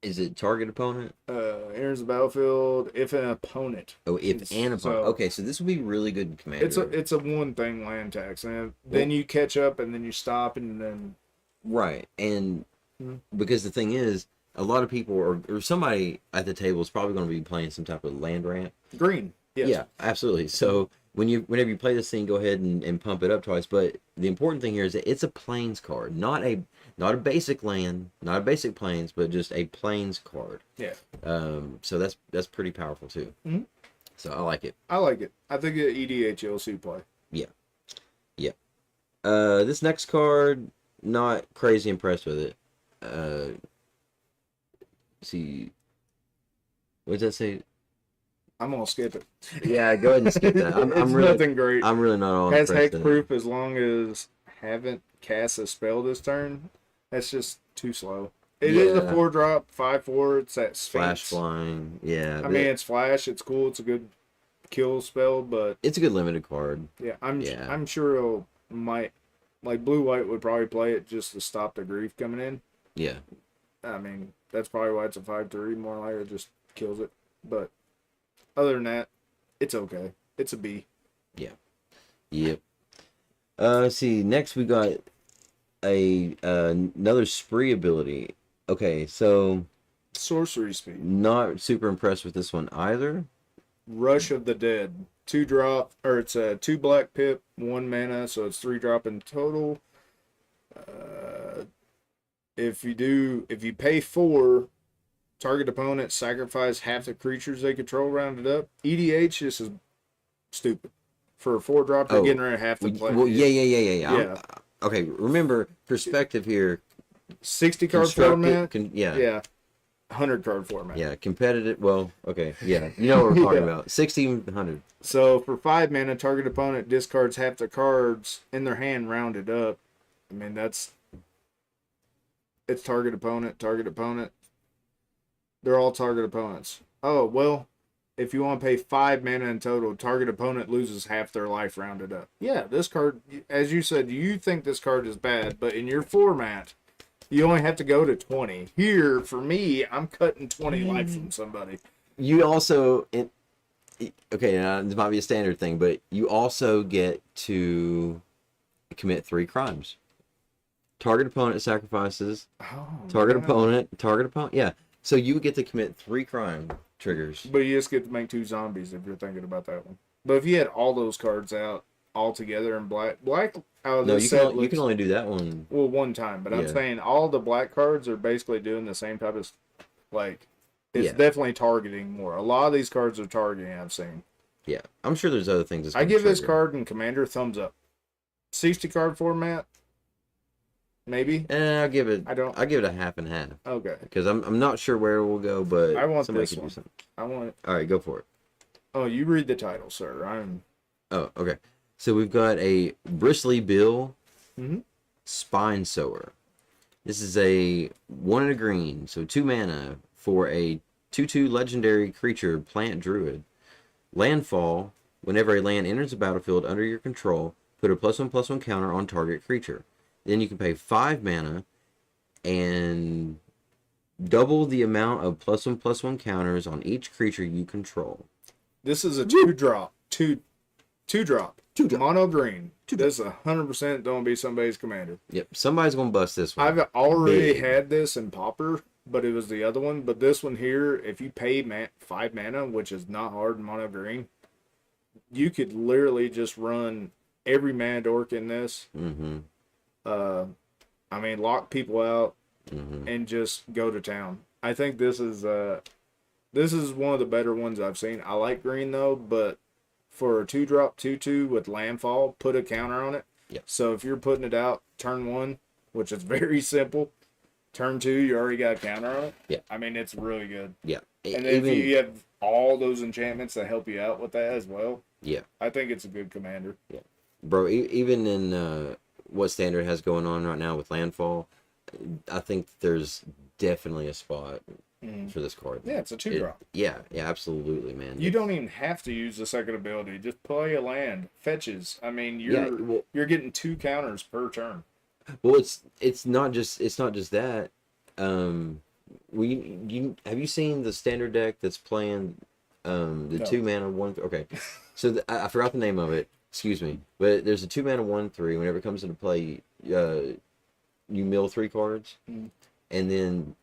[SPEAKER 1] Is it target opponent?
[SPEAKER 2] Enters the battlefield if an opponent.
[SPEAKER 1] Oh, if an opponent.
[SPEAKER 2] So,
[SPEAKER 1] okay, so this would be really good in Commander.
[SPEAKER 2] It's a one thing land tax, and then you catch up, and then you stop, and then.
[SPEAKER 1] Right, and because the thing is, a lot of people or somebody at the table is probably going to be playing some type of land ramp.
[SPEAKER 2] Green. Yes.
[SPEAKER 1] Yeah, absolutely. So whenever you play this thing, go ahead and pump it up twice. But the important thing here is that it's a plains card, not a basic land, not a basic plains, but just a plains card.
[SPEAKER 2] Yeah.
[SPEAKER 1] So that's pretty powerful too.
[SPEAKER 2] Mm-hmm.
[SPEAKER 1] So I like it.
[SPEAKER 2] I like it. I think it EDHLC play.
[SPEAKER 1] Yeah. Yeah. This next card, not crazy impressed with it. See, what does that say?
[SPEAKER 2] I'm gonna skip it.
[SPEAKER 1] Yeah, go ahead and skip that. I'm really
[SPEAKER 2] nothing great.
[SPEAKER 1] I'm really not all
[SPEAKER 2] has
[SPEAKER 1] impressed.
[SPEAKER 2] hexproof as long as haven't cast a spell this turn. That's just too slow. It is a 4-drop, 5/4. It's that Sphinx.
[SPEAKER 1] Flash flying. Yeah.
[SPEAKER 2] I mean, it's flash. It's cool. It's a good kill spell, but
[SPEAKER 1] it's a good limited card.
[SPEAKER 2] Yeah, I'm sure it'll might like blue white would probably play it just to stop the grief coming in.
[SPEAKER 1] Yeah.
[SPEAKER 2] I mean, that's probably why it's a 5/3. More like it just kills it, but. Other than that, it's okay. It's a B.
[SPEAKER 1] Yeah. Yep. See, next we got another spree ability. Okay, so
[SPEAKER 2] sorcery speed.
[SPEAKER 1] Not super impressed with this one either.
[SPEAKER 2] Rush of the Dead. 2-drop, or it's a 2 black pip, 1 mana, so it's 3-drop in total. If you pay 4. Target opponent sacrifice half the creatures they control rounded up. EDH, this is stupid. For a 4-drop, you're getting rid of half the play.
[SPEAKER 1] Well, yeah. Okay, remember, perspective here.
[SPEAKER 2] 60 card format? Yeah. 100 card format.
[SPEAKER 1] Yeah, competitive. Well, okay. Yeah, you know what we're talking about. 1600.
[SPEAKER 2] So for 5 mana, target opponent discards half the cards in their hand rounded up. I mean, it's target opponent. They're all target opponents. Oh, well, if you want to pay 5 mana in total, target opponent loses half their life rounded up. Yeah, this card, as you said, you think this card is bad, but in your format, you only have to go to 20. Here, for me, I'm cutting 20 life from somebody.
[SPEAKER 1] You also, okay, now this might be a standard thing, but you also get to commit 3 crimes. Target opponent sacrifices.
[SPEAKER 2] Oh,
[SPEAKER 1] Target
[SPEAKER 2] yeah.
[SPEAKER 1] opponent. Yeah. So you get to commit 3 crime triggers.
[SPEAKER 2] But you just get to make 2 zombies if you're thinking about that one. But if you had all those cards out all together in black out of
[SPEAKER 1] No,
[SPEAKER 2] this
[SPEAKER 1] you can only do that one.
[SPEAKER 2] well, one time. But I'm saying all the black cards are basically doing the same type of, like, it's definitely targeting more. A lot of these cards are targeting, I've seen.
[SPEAKER 1] Yeah, I'm sure there's other things.
[SPEAKER 2] I give this card in Commander thumbs up. 60 card format, maybe.
[SPEAKER 1] I'll give it.
[SPEAKER 2] I'll
[SPEAKER 1] give it a half and half.
[SPEAKER 2] Okay.
[SPEAKER 1] Because I'm not sure where it will go, but
[SPEAKER 2] I want
[SPEAKER 1] somebody
[SPEAKER 2] this
[SPEAKER 1] could
[SPEAKER 2] one.
[SPEAKER 1] do something.
[SPEAKER 2] I want it.
[SPEAKER 1] All right, go for it.
[SPEAKER 2] Oh, you read the title, sir.
[SPEAKER 1] Oh, okay. So we've got a Bristly Bill
[SPEAKER 2] Mm-hmm.
[SPEAKER 1] Spine Sower. This is a 1 and a green, so 2 mana for a 2/2 legendary creature, plant druid. Landfall. Whenever a land enters the battlefield under your control, put a +1/+1 counter on target creature. Then you can pay 5 mana and double the amount of +1/+1 counters on each creature you control.
[SPEAKER 2] This is a 2-drop. Two drop. Mono green. This 100% don't be somebody's commander.
[SPEAKER 1] Yep, somebody's gonna bust this one.
[SPEAKER 2] I've already had this in Pauper, but it was the other one. But this one here, if you pay 5 mana, which is not hard in mono green, you could literally just run every mana dork in this.
[SPEAKER 1] Mm-hmm.
[SPEAKER 2] I mean, lock people out
[SPEAKER 1] Mm-hmm.
[SPEAKER 2] and just go to town. I think this is one of the better ones I've seen. I like green though, but for a 2-drop 2/2 with landfall, put a counter on it.
[SPEAKER 1] Yeah.
[SPEAKER 2] So if you're putting it out turn 1, which is very simple, turn 2 you already got a counter on it.
[SPEAKER 1] Yeah.
[SPEAKER 2] I mean, it's really good.
[SPEAKER 1] Yeah.
[SPEAKER 2] And then if you have all those enchantments that help you out with that as well,
[SPEAKER 1] yeah,
[SPEAKER 2] I think it's a good commander.
[SPEAKER 1] Yeah, bro. Even in what standard has going on right now with landfall, I think there's definitely a spot for this card.
[SPEAKER 2] Yeah, it's a 2-drop.
[SPEAKER 1] Yeah, absolutely, man.
[SPEAKER 2] You don't even have to use the second ability. Just play a land, fetches. I mean, you're getting 2 counters per turn.
[SPEAKER 1] Well, it's not just that. Have you seen the standard deck that's playing the 2 mana 1? Okay, so I forgot the name of it. Excuse me, but there's a 2 mana 1/3. Whenever it comes into play, you mill 3 cards, and then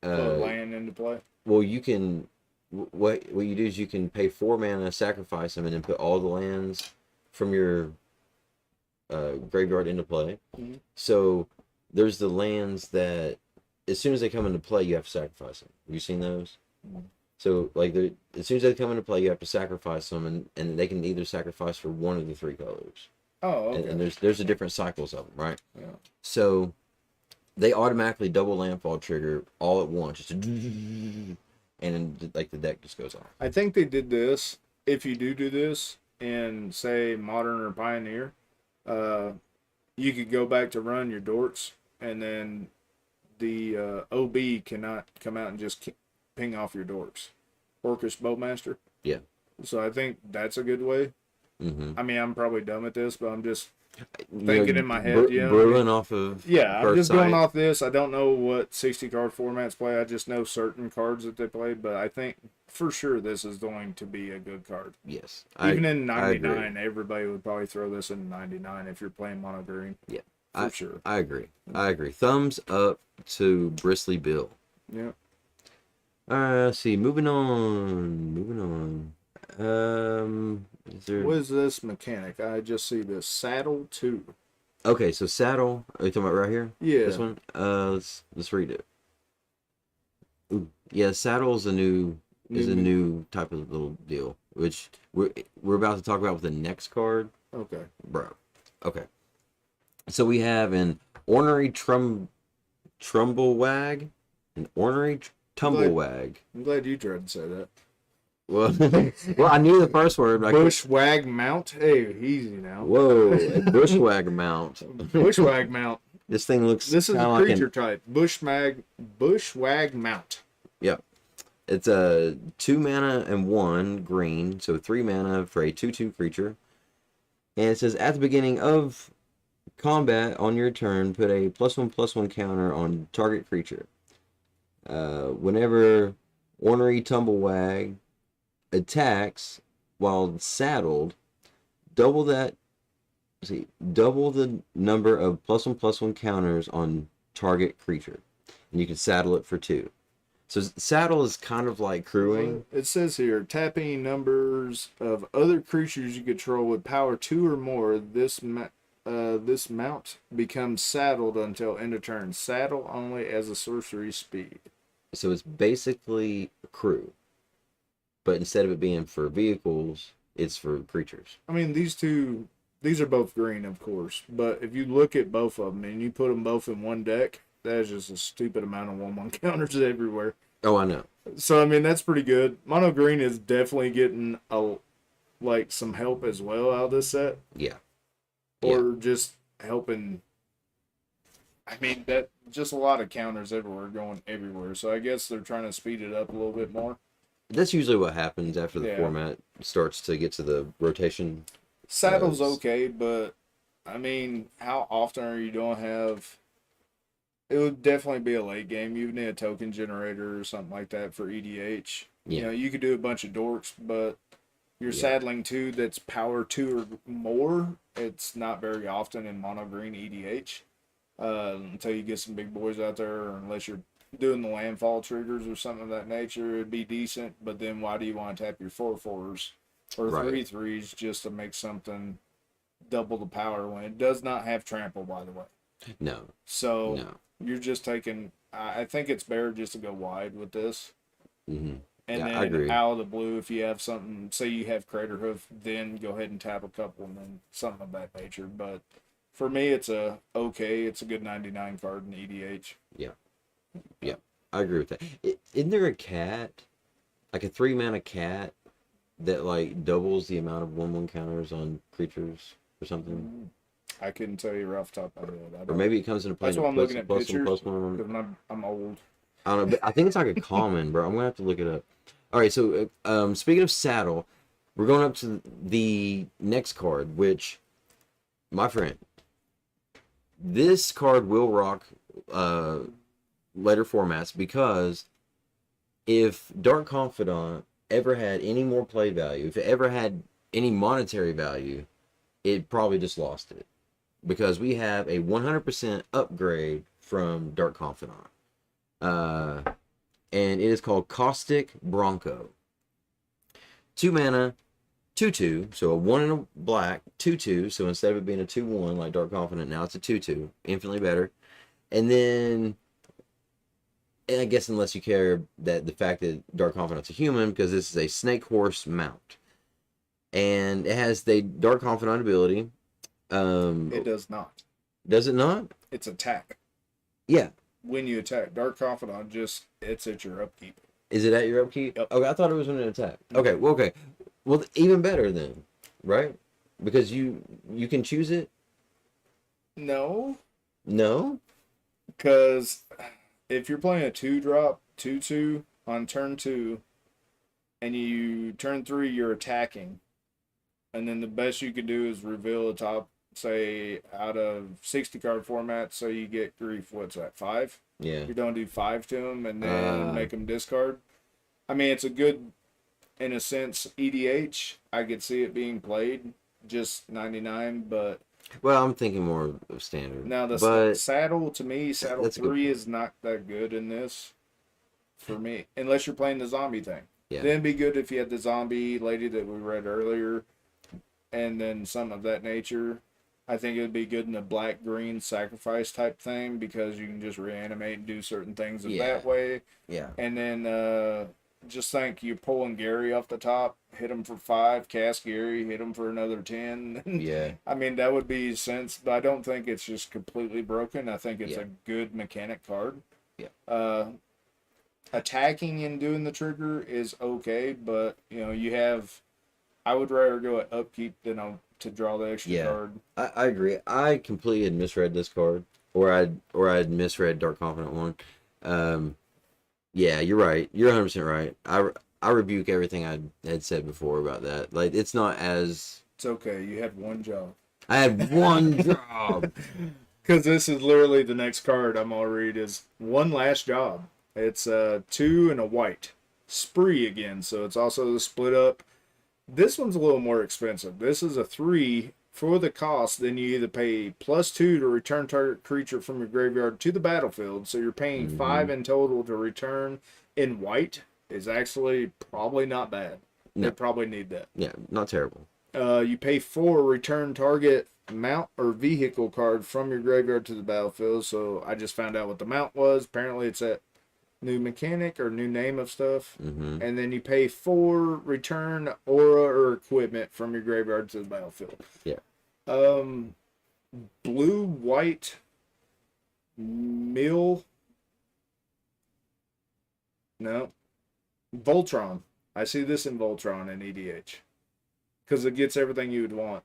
[SPEAKER 2] Put a land into play.
[SPEAKER 1] well, you can what you do is you can pay 4 mana, sacrifice them, and then put all the lands from your graveyard into play.
[SPEAKER 2] Mm-hmm.
[SPEAKER 1] So there's the lands that as soon as they come into play, you have to sacrifice them. Have you seen those?
[SPEAKER 2] Mm-hmm.
[SPEAKER 1] So like as soon as they come into play, you have to sacrifice them, and they can either sacrifice for one of the 3 colors.
[SPEAKER 2] Oh, okay.
[SPEAKER 1] And there's a different cycles of them, right?
[SPEAKER 2] Yeah.
[SPEAKER 1] So they automatically double landfall trigger all at once, just and then like the deck just goes off.
[SPEAKER 2] I think they did this. If you do this in, say, Modern or Pioneer, you could go back to run your dorks, and then the OB cannot come out and just ping off your dorks. Orcish Bowmaster.
[SPEAKER 1] Yeah.
[SPEAKER 2] So I think that's a good way.
[SPEAKER 1] Mm-hmm.
[SPEAKER 2] I mean, I'm probably dumb at this, but I'm just thinking in my head.
[SPEAKER 1] Brewing off of.
[SPEAKER 2] Yeah, I'm just
[SPEAKER 1] sight.
[SPEAKER 2] going off this. I don't know what 60 card formats play. I just know certain cards that they play, but I think for sure this is going to be a good card.
[SPEAKER 1] Yes.
[SPEAKER 2] Even in 99, everybody would probably throw this in 99 if you're playing mono green.
[SPEAKER 1] Yeah.
[SPEAKER 2] For sure.
[SPEAKER 1] I agree. Thumbs up to Bristly Bill.
[SPEAKER 2] Yeah.
[SPEAKER 1] Let's see. Moving on.
[SPEAKER 2] What is this mechanic? I just see this Saddle 2.
[SPEAKER 1] Okay, so Saddle. Are you talking about right here?
[SPEAKER 2] Yeah.
[SPEAKER 1] This one. Let's read it. Ooh, yeah. Saddle is a new type of little deal, which we're about to talk about with the next card.
[SPEAKER 2] Okay.
[SPEAKER 1] Bro. Okay. So we have an ornery Trumblewag, an ornery Tumblewag.
[SPEAKER 2] I'm glad you tried to say that.
[SPEAKER 1] Well, I knew the first word. But
[SPEAKER 2] Bushwag Mount. Hey, easy now.
[SPEAKER 1] Whoa, a Bushwag mount.
[SPEAKER 2] Bushwag Mount.
[SPEAKER 1] This thing looks.
[SPEAKER 2] This is a
[SPEAKER 1] like
[SPEAKER 2] creature type. Bushwag Mount.
[SPEAKER 1] Yeah, It's a 2 mana and 1 green, so 3 mana for a 2/2 creature. And it says at the beginning of combat on your turn, put a +1/+1 counter on target creature. Whenever Ornery Tumblewag attacks while saddled, double that. See, double the number of +1/+1 counters on target creature, and you can saddle it for 2. So saddle is kind of like crewing.
[SPEAKER 2] It says here, tapping numbers of other creatures you control with power 2 or more. This mount becomes saddled until end of turn. Saddle only as a sorcery speed.
[SPEAKER 1] So it's basically crew, but instead of it being for vehicles, it's for creatures.
[SPEAKER 2] I mean, these are both green, of course, but if you look at both of them and you put them both in one deck, that is just a stupid amount of 1/1 counters everywhere.
[SPEAKER 1] Oh, I know.
[SPEAKER 2] So I mean, that's pretty good. Mono green is definitely getting some help as well out of this set.
[SPEAKER 1] Yeah.
[SPEAKER 2] Or just helping. I mean, that just a lot of counters everywhere going everywhere. So I guess they're trying to speed it up a little bit more.
[SPEAKER 1] That's usually what happens after the format starts to get to the rotation.
[SPEAKER 2] Saddle's okay, but I mean, how often are you going to have? It would definitely be a late game. You would need a token generator or something like that for EDH.
[SPEAKER 1] Yeah.
[SPEAKER 2] You know, you could do a bunch of dorks, but you're saddling 2 that's power 2 or more. It's not very often in mono green EDH until you get some big boys out there, or unless you're doing the landfall triggers or something of that nature, it'd be decent. But then why do you want to tap your 4/4s or 3/3s just to make something double the power when it does not have trample, by the way?
[SPEAKER 1] No.
[SPEAKER 2] So
[SPEAKER 1] No.
[SPEAKER 2] you're just taking. I think it's better just to go wide with this.
[SPEAKER 1] Mm-hmm.
[SPEAKER 2] And
[SPEAKER 1] I agree.
[SPEAKER 2] then out of the blue, if you have something, say you have Crater Hoof, then go ahead and tap a couple and then something of that nature. But for me, it's a good 99 card in EDH.
[SPEAKER 1] Yeah. Yeah. I agree with that. Isn't there a cat, like a 3 mana cat, that like doubles the amount of 1/1 counters on creatures or something?
[SPEAKER 2] I couldn't tell you right off the top of my head.
[SPEAKER 1] Or maybe it comes into play.
[SPEAKER 2] That's why I'm looking at pictures.
[SPEAKER 1] +1/+1.
[SPEAKER 2] Because I'm old.
[SPEAKER 1] I don't know, but I think it's like a common, bro. I'm gonna have to look it up. All right, so speaking of saddle, we're going up to the next card, which, my friend, this card will rock later formats, because if Dark Confidant ever had any more play value, if it ever had any monetary value, it probably just lost it, because we have a 100% upgrade from Dark Confidant. And it is called Caustic Bronco. 2 mana, 2/2, so a 1 and a black, 2/2, so instead of it being a 2/1 like Dark Confidant, now it's a 2/2, infinitely better. And then, and I guess unless you care that the fact that Dark Confidant's a human, because this is a Snake Horse mount. And it has the Dark Confidant ability.
[SPEAKER 2] It does not.
[SPEAKER 1] Does it not?
[SPEAKER 2] It's attack.
[SPEAKER 1] Yeah.
[SPEAKER 2] When you attack, Dark Confidant it's at your upkeep.
[SPEAKER 1] Is it at your upkeep?
[SPEAKER 2] Yep.
[SPEAKER 1] Okay, I thought it was when it attacked. Okay, well, okay. Well, even better then, right? Because you can choose it?
[SPEAKER 2] No.
[SPEAKER 1] No?
[SPEAKER 2] Because if you're playing a 2-drop, 2/2 on turn 2, and you turn 3, you're attacking, and then the best you can do is reveal the top, say, out of 60 card format, so you get grief, what's that, 5?
[SPEAKER 1] Yeah.
[SPEAKER 2] You're going to do 5 to them and then make them discard. I mean, it's a good, in a sense, EDH. I could see it being played, just 99, but...
[SPEAKER 1] Well, I'm thinking more of standard.
[SPEAKER 2] Now, saddle, to me, saddle 3 is not that good in this, for me, unless you're playing the zombie thing.
[SPEAKER 1] Yeah.
[SPEAKER 2] Then it'd be good if you had the zombie lady that we read earlier, and then something of that nature. I think it would be good in the black-green sacrifice type thing, because you can just reanimate and do certain things that way.
[SPEAKER 1] Yeah.
[SPEAKER 2] And then just think you're pulling Gary off the top, hit him for 5, cast Gary, hit him for another 10.
[SPEAKER 1] Yeah.
[SPEAKER 2] I mean, that would be sense, but I don't think it's just completely broken. I think it's a good mechanic card.
[SPEAKER 1] Yeah.
[SPEAKER 2] Attacking and doing the trigger is okay, but, you have... I would rather go at upkeep than to draw the extra card.
[SPEAKER 1] I agree. I completely had misread this card, or I'd misread Dark Confidant 1. Yeah, you're right. You're 100% right. I rebuke everything I had said before about that. Like, it's not as.
[SPEAKER 2] It's okay. You had one job.
[SPEAKER 1] I had one job.
[SPEAKER 2] Because this is literally the next card I'm gonna read is one last job. It's two and a white spree again, so it's also the split up. This one's a little more expensive. This is a 3 for the cost. Then you either pay +2 to return target creature from your graveyard to the battlefield, so you're paying 5 in total to return. In white is actually probably not bad. They
[SPEAKER 1] No.
[SPEAKER 2] probably need that.
[SPEAKER 1] Yeah, not terrible.
[SPEAKER 2] You pay 4, return target mount or vehicle card from your graveyard to the battlefield. So I just found out what the mount was. Apparently, it's that new mechanic or new name of stuff.
[SPEAKER 1] Mm-hmm.
[SPEAKER 2] And then you pay 4, return aura or equipment from your graveyard to the battlefield.
[SPEAKER 1] Yeah.
[SPEAKER 2] Blue, white, mill. No. Voltron. I see this in Voltron and EDH. Because it gets everything you would want.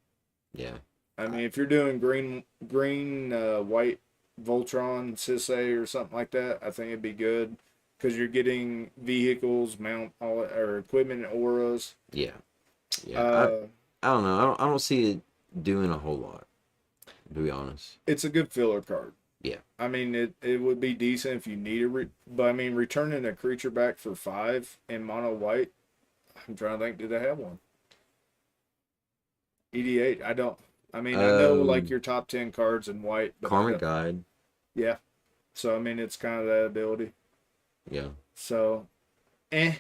[SPEAKER 1] Yeah.
[SPEAKER 2] I mean, if you're doing white Voltron, Sisay, or something like that, I think it'd be good because you're getting vehicles, mount, all or equipment, and auras.
[SPEAKER 1] Yeah. Yeah.
[SPEAKER 2] Uh,
[SPEAKER 1] I don't know. I don't see it doing a whole lot, to be honest.
[SPEAKER 2] it's a good filler card.
[SPEAKER 1] Yeah.
[SPEAKER 2] I mean, it would be decent if you need but I mean, returning a creature back for 5 in mono white. I'm trying to think, do they have one? ED8. I don't. I mean, I know like your top 10 cards in white. But
[SPEAKER 1] Karmic Guide.
[SPEAKER 2] Yeah. So I mean, it's kind of that ability.
[SPEAKER 1] Yeah.
[SPEAKER 2] So, I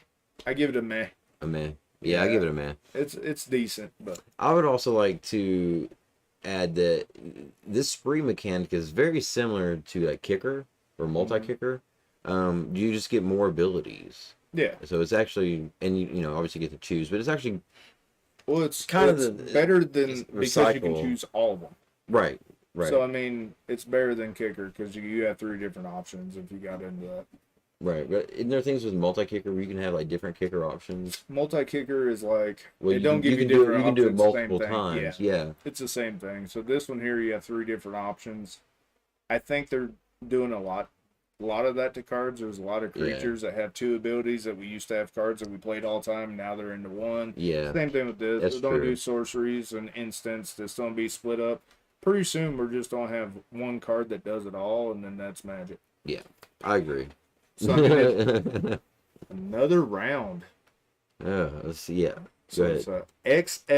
[SPEAKER 2] give it a meh.
[SPEAKER 1] A meh. Yeah, I give it a meh.
[SPEAKER 2] It's decent, but
[SPEAKER 1] I would also like to add that this spree mechanic is very similar to a kicker or multi-kicker. You just get more abilities.
[SPEAKER 2] yeah.
[SPEAKER 1] So it's actually, and you know, obviously get to choose, but it's actually
[SPEAKER 2] Well, it's
[SPEAKER 1] kind
[SPEAKER 2] it's
[SPEAKER 1] of
[SPEAKER 2] better than because you can
[SPEAKER 1] recycle.
[SPEAKER 2] choose all of them.
[SPEAKER 1] right. Right.
[SPEAKER 2] So I mean, it's better than kicker because you have 3 different options if you got into that.
[SPEAKER 1] Right. But isn't there things with multi-kicker where you can have like different kicker options?
[SPEAKER 2] Multi kicker is like
[SPEAKER 1] Well,
[SPEAKER 2] it don't give you
[SPEAKER 1] can do it,
[SPEAKER 2] different
[SPEAKER 1] you can do it
[SPEAKER 2] options. Same
[SPEAKER 1] multiple
[SPEAKER 2] thing.
[SPEAKER 1] times.
[SPEAKER 2] Yeah,
[SPEAKER 1] Yeah.
[SPEAKER 2] it's the same thing. So this one here, you have 3 different options. I think they're doing a lot of that to cards. There's a lot of creatures that have 2 abilities that we used to have cards that we played all the time. Now they're into 1.
[SPEAKER 1] Yeah.
[SPEAKER 2] Same thing with this.
[SPEAKER 1] That's
[SPEAKER 2] They don't
[SPEAKER 1] true.
[SPEAKER 2] do sorceries and instants. This don't be split up. Pretty soon we're just gonna have one card that does it all, and then that's magic.
[SPEAKER 1] Yeah. I agree.
[SPEAKER 2] So I mean, it's another round.
[SPEAKER 1] Let's see. Yeah. Go
[SPEAKER 2] So
[SPEAKER 1] ahead.
[SPEAKER 2] it's a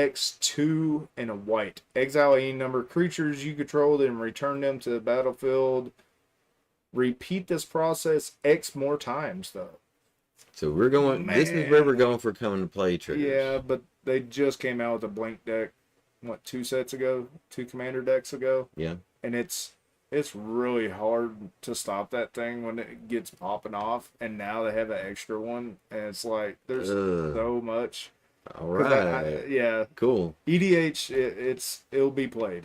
[SPEAKER 2] XX2 and a white. Exile any number of creatures you control, then return them to the battlefield. Repeat this process X more times, though.
[SPEAKER 1] So we're going. This is where we're going for coming to play triggers.
[SPEAKER 2] Yeah, but they just came out with a blank deck, 2 sets ago? 2 commander decks ago?
[SPEAKER 1] Yeah.
[SPEAKER 2] And it's really hard to stop that thing when it gets popping off. And now they have an extra one, and it's like there's so much.
[SPEAKER 1] All right.
[SPEAKER 2] Yeah,
[SPEAKER 1] Cool.
[SPEAKER 2] EDH, it'll be played.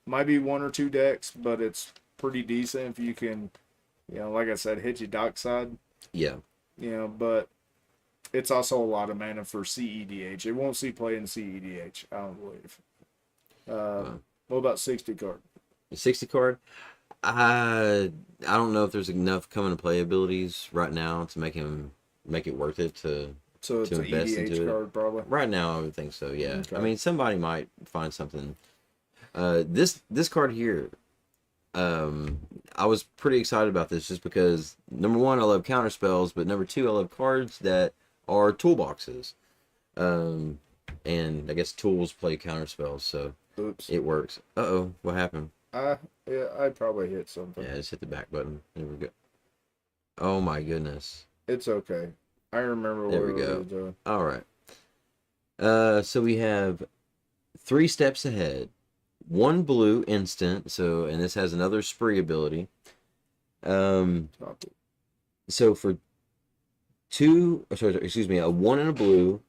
[SPEAKER 2] Might be 1 or 2 decks, but it's pretty decent if you can, like I said, hit your dockside.
[SPEAKER 1] Yeah.
[SPEAKER 2] But it's also a lot of mana for CEDH. It won't see play in CEDH, I don't believe. What about 60 card?
[SPEAKER 1] The 60 card. I don't know if there's enough coming to play abilities right now to make it worth it to
[SPEAKER 2] So it's
[SPEAKER 1] to
[SPEAKER 2] an
[SPEAKER 1] invest
[SPEAKER 2] EDH
[SPEAKER 1] into it.
[SPEAKER 2] card, probably.
[SPEAKER 1] Right now, I would think so. Yeah.
[SPEAKER 2] Okay.
[SPEAKER 1] I mean, somebody might find something. This card here. I was pretty excited about this just because number 1, I love counter spells, but number 2, I love cards that are toolboxes. And I guess tools play counter spells, so
[SPEAKER 2] Oops.
[SPEAKER 1] it works. Uh-oh, what happened?
[SPEAKER 2] Yeah, I'd probably hit something.
[SPEAKER 1] Yeah, just hit the back button. There we go. Oh my goodness.
[SPEAKER 2] It's okay. I remember
[SPEAKER 1] There
[SPEAKER 2] what
[SPEAKER 1] we
[SPEAKER 2] we
[SPEAKER 1] go.
[SPEAKER 2] were doing.
[SPEAKER 1] All right. So we have 3 steps ahead. 1 blue instant. So, and this has another spree ability.
[SPEAKER 2] Topic.
[SPEAKER 1] So for 2, excuse me, a 1 and a blue,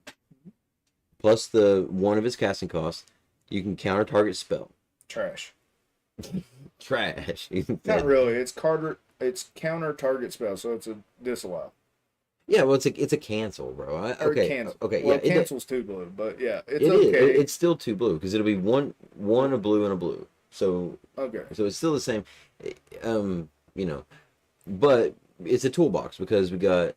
[SPEAKER 1] plus the 1 of its casting cost, you can counter target spell.
[SPEAKER 2] Trash.
[SPEAKER 1] Trash.
[SPEAKER 2] Not really. It's counter target spell, so it's a disallow.
[SPEAKER 1] Yeah, well, it's a cancel, bro.
[SPEAKER 2] Or
[SPEAKER 1] Okay,
[SPEAKER 2] cancel.
[SPEAKER 1] okay,
[SPEAKER 2] Well,
[SPEAKER 1] yeah.
[SPEAKER 2] cancel's 2 blue, but yeah, it's
[SPEAKER 1] It is.
[SPEAKER 2] okay.
[SPEAKER 1] It's still 2 blue because it'll be one a blue and a blue. So
[SPEAKER 2] Okay.
[SPEAKER 1] it's still the same. But it's a toolbox because we got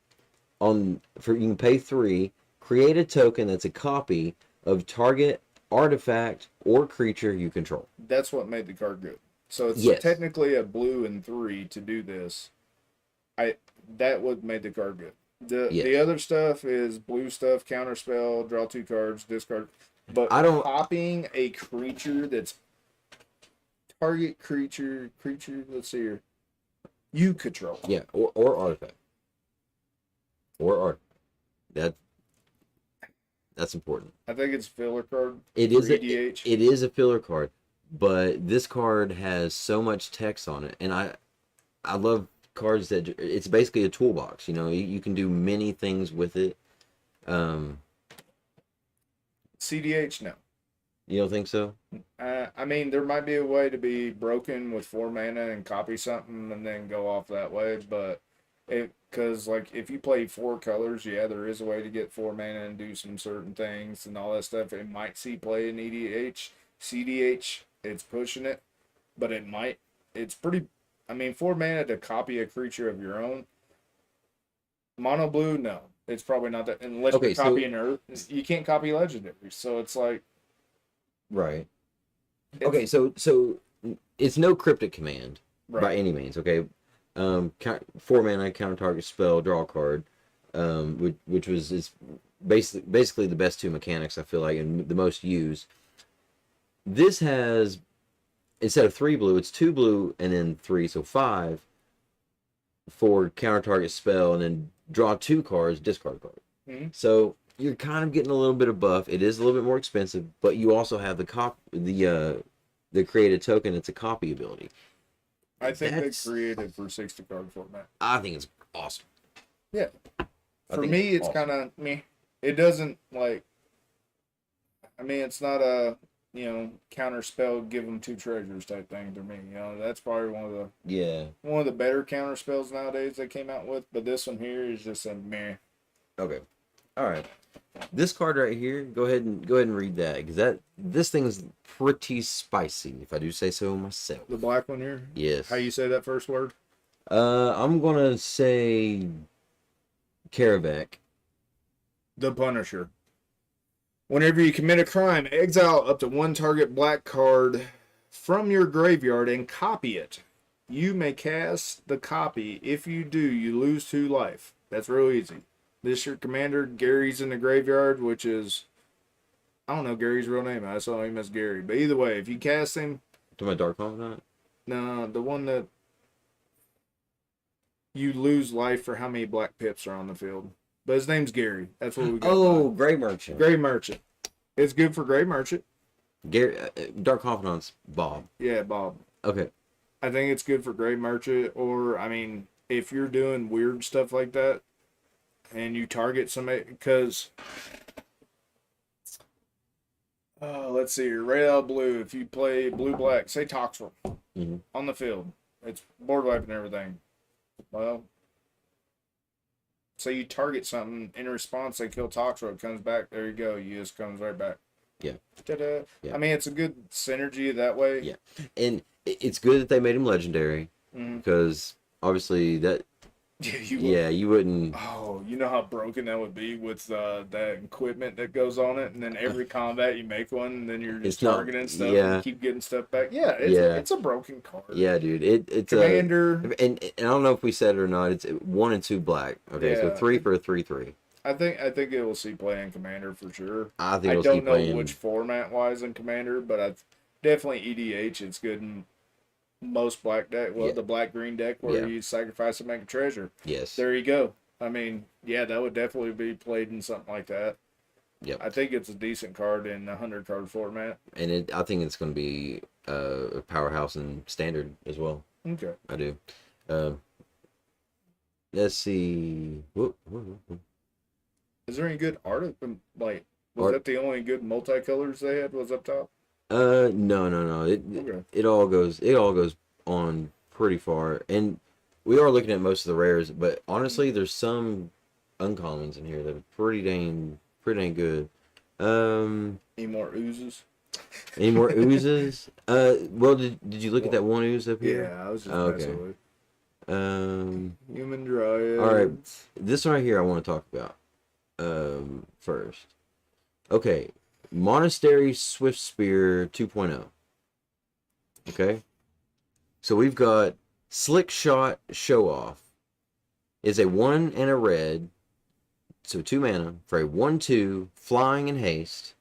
[SPEAKER 1] you can pay 3, create a token that's a copy of target artifact or creature you control.
[SPEAKER 2] That's what made the card good. So it's
[SPEAKER 1] Yes.
[SPEAKER 2] technically a blue and 3 to do this. I That what made the card good. The
[SPEAKER 1] Yes.
[SPEAKER 2] other stuff is blue stuff, counterspell, draw 2 cards, discard. But
[SPEAKER 1] I don't.
[SPEAKER 2] copying a creature that's target creature, let's see here, you control.
[SPEAKER 1] Yeah, or artifact. Or art. That that's important.
[SPEAKER 2] I think it's filler card.
[SPEAKER 1] It
[SPEAKER 2] for
[SPEAKER 1] is
[SPEAKER 2] EDH.
[SPEAKER 1] it is a filler card, but this card has so much text on it, and I love cards that it's basically a toolbox. You know, you can do many things with it.
[SPEAKER 2] CDH, no.
[SPEAKER 1] You don't think so?
[SPEAKER 2] I mean, there might be a way to be broken with 4 mana and copy something and then go off that way, but because like if you play 4 colors, yeah, there is a way to get 4 mana and do some certain things and all that stuff. It might see play in EDH, CDH. It's pushing it, but it might. It's pretty. I mean, 4 mana to copy a creature of your own. Mono blue, no, it's probably not that. Unless
[SPEAKER 1] Okay,
[SPEAKER 2] you're copying Earth, you can't copy legendaries. So it's like.
[SPEAKER 1] Right. Okay, so it's no cryptic command by any means. Okay, 4 mana, counter target spell, draw a card, which was is basically the best 2 mechanics I feel like and the most used. This has instead of 3 blue, it's 2 blue and then 3, so 5 for counter target spell, and then draw 2 cards, discard a card.
[SPEAKER 2] Mm-hmm.
[SPEAKER 1] So you're kind of getting a little bit of buff. It is a little bit more expensive, but you also have the created token. It's a copy ability.
[SPEAKER 2] I think they created for 60 card format.
[SPEAKER 1] I think it's awesome.
[SPEAKER 2] Yeah. For me, it's kind of me. It doesn't like. I mean, it's not a counter spell, give them 2 treasures type thing to me. That's probably one of the better counter spells nowadays they came out with. But this one here is just a meh.
[SPEAKER 1] Okay. All right. This card right here, go ahead and read that because this thing is pretty spicy, if I do say so myself.
[SPEAKER 2] The black one here.
[SPEAKER 1] Yes.
[SPEAKER 2] How you say that first word?
[SPEAKER 1] I'm gonna say Karavak.
[SPEAKER 2] The Punisher. Whenever you commit a crime, exile up to 1 target black card from your graveyard and copy it. You may cast the copy. If you do, you lose 2 life. That's real easy. This your commander, Gary's in the graveyard, which is, I don't know Gary's real name. I saw him as Gary. But either way, if you cast him.
[SPEAKER 1] To my Dark Confidant?
[SPEAKER 2] No, the one that you lose life for how many black pips are on the field. But his name's Gary. That's what we got.
[SPEAKER 1] Oh, Grey Merchant.
[SPEAKER 2] Grey Merchant. It's good for Grey Merchant.
[SPEAKER 1] Gary, Dark Confidant's Bob.
[SPEAKER 2] Yeah, Bob.
[SPEAKER 1] Okay.
[SPEAKER 2] I think it's good for Grey Merchant, or, I mean, if you're doing weird stuff like that, and you target somebody, because, let's see here, red out blue, if you play blue-black, say Toxel, on the field, it's board wipe and everything. Well, say you target something, in response they kill Toxel, it comes back, there you go, you just comes right back.
[SPEAKER 1] Yeah.
[SPEAKER 2] Ta-da.
[SPEAKER 1] Yeah.
[SPEAKER 2] I mean, it's a good synergy that way.
[SPEAKER 1] Yeah. And it's good that they made him legendary, because obviously that. You wouldn't.
[SPEAKER 2] Oh, you know how broken that would be with that equipment that goes on it, and then every combat you make one, and then you're just targeting stuff and keep getting stuff back. Yeah, it's a broken card.
[SPEAKER 1] Yeah, dude. It's
[SPEAKER 2] Commander.
[SPEAKER 1] And I don't know if we said it or not. It's 1 and 2 black. Okay, so 3 for a 3/3.
[SPEAKER 2] I think it will see play in Commander for sure.
[SPEAKER 1] I think
[SPEAKER 2] I don't know which format wise in Commander, but I definitely EDH. It's good in most black deck. Well, the black-green deck where you sacrifice and make a treasure.
[SPEAKER 1] Yes.
[SPEAKER 2] There you go. I mean, yeah, that would definitely be played in something like that.
[SPEAKER 1] Yep.
[SPEAKER 2] I think it's a decent card in a 100-card format.
[SPEAKER 1] And I think it's going to be a powerhouse in Standard as well.
[SPEAKER 2] Okay.
[SPEAKER 1] I do. Let's see. Whoop.
[SPEAKER 2] Is there any good art of them? Like, was that the only good multicolors they had? Was up top?
[SPEAKER 1] No. It all goes on pretty far, and we are looking at most of the rares. But honestly, there's some uncommons in here that are pretty dang good.
[SPEAKER 2] Any more oozes?
[SPEAKER 1] Any more oozes? Well, did you look at that one ooze up here?
[SPEAKER 2] Yeah, I was just messing with. Human Dryad.
[SPEAKER 1] All right, this one right here I want to talk about first. Okay, Monastery Swift Spear 2.0. Okay, so we've got Slick Shot Show Off. Is a 1 and a red, so 2 mana for a 1/2 flying and haste.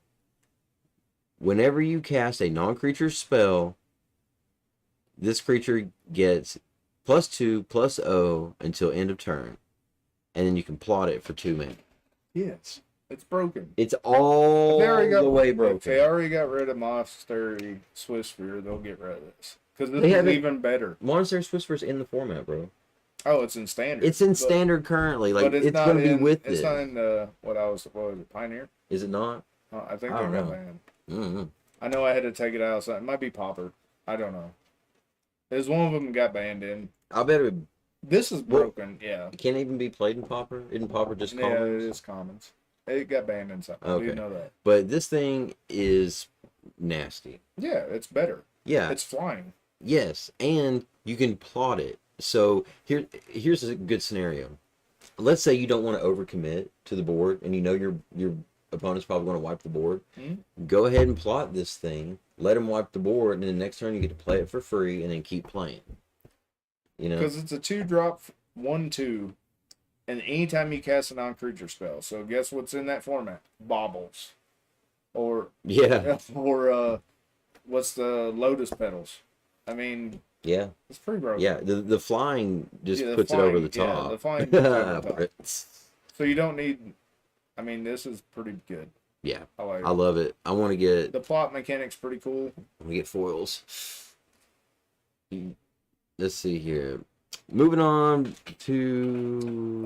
[SPEAKER 1] Whenever you cast a non-creature spell, this creature gets +2/+0 until end of turn, and then you can plot it for 2 mana.
[SPEAKER 2] Yes, it's broken.
[SPEAKER 1] It's all the way broken.
[SPEAKER 2] If they already got rid of Monastery Swift Spear, they'll get rid of this because this
[SPEAKER 1] They
[SPEAKER 2] is
[SPEAKER 1] haven't-
[SPEAKER 2] even better.
[SPEAKER 1] Monastery Swisper's in the format, bro.
[SPEAKER 2] Oh, it's in standard.
[SPEAKER 1] It's in standard currently. Like
[SPEAKER 2] but
[SPEAKER 1] it's
[SPEAKER 2] not
[SPEAKER 1] gonna be
[SPEAKER 2] in,
[SPEAKER 1] with
[SPEAKER 2] It's
[SPEAKER 1] it.
[SPEAKER 2] not in what was it, Pioneer?
[SPEAKER 1] Is it not?
[SPEAKER 2] I think
[SPEAKER 1] I
[SPEAKER 2] they
[SPEAKER 1] don't
[SPEAKER 2] got
[SPEAKER 1] know.
[SPEAKER 2] banned.
[SPEAKER 1] Mm-hmm.
[SPEAKER 2] I know I had to take it out. So it might be Pauper. I don't know. There's one of them got banned in.
[SPEAKER 1] I bet it
[SPEAKER 2] This is broken. Yeah.
[SPEAKER 1] can't even be played in Pauper. Isn't Pauper just commons?
[SPEAKER 2] Yeah, it is commons. It got banned in something.
[SPEAKER 1] Okay.
[SPEAKER 2] I do know that.
[SPEAKER 1] But this thing is nasty.
[SPEAKER 2] Yeah, it's better.
[SPEAKER 1] Yeah.
[SPEAKER 2] It's flying.
[SPEAKER 1] Yes, and you can plot it. So here's a good scenario. Let's say you don't want to overcommit to the board, and you know your opponent's probably going to wipe the board.
[SPEAKER 2] Mm-hmm.
[SPEAKER 1] Go ahead and plot this thing. Let them wipe the board, and then the next turn you get to play it for free, and then keep playing. You know,
[SPEAKER 2] Because it's a 2-drop 1/2, and anytime you cast a non-creature spell. So guess what's in that format? Baubles, or
[SPEAKER 1] yeah,
[SPEAKER 2] what's the Lotus Petals? I mean,
[SPEAKER 1] yeah,
[SPEAKER 2] it's pretty broken.
[SPEAKER 1] yeah. The flying just
[SPEAKER 2] Yeah, the
[SPEAKER 1] puts it over the
[SPEAKER 2] flying-
[SPEAKER 1] top.
[SPEAKER 2] yeah, the flying puts it over the top.
[SPEAKER 1] But-
[SPEAKER 2] So you don't need. I mean, this is pretty good.
[SPEAKER 1] yeah,
[SPEAKER 2] I like
[SPEAKER 1] I
[SPEAKER 2] it.
[SPEAKER 1] love it. I want to get
[SPEAKER 2] The plot mechanic's pretty cool.
[SPEAKER 1] foils. Let's see here. Moving on to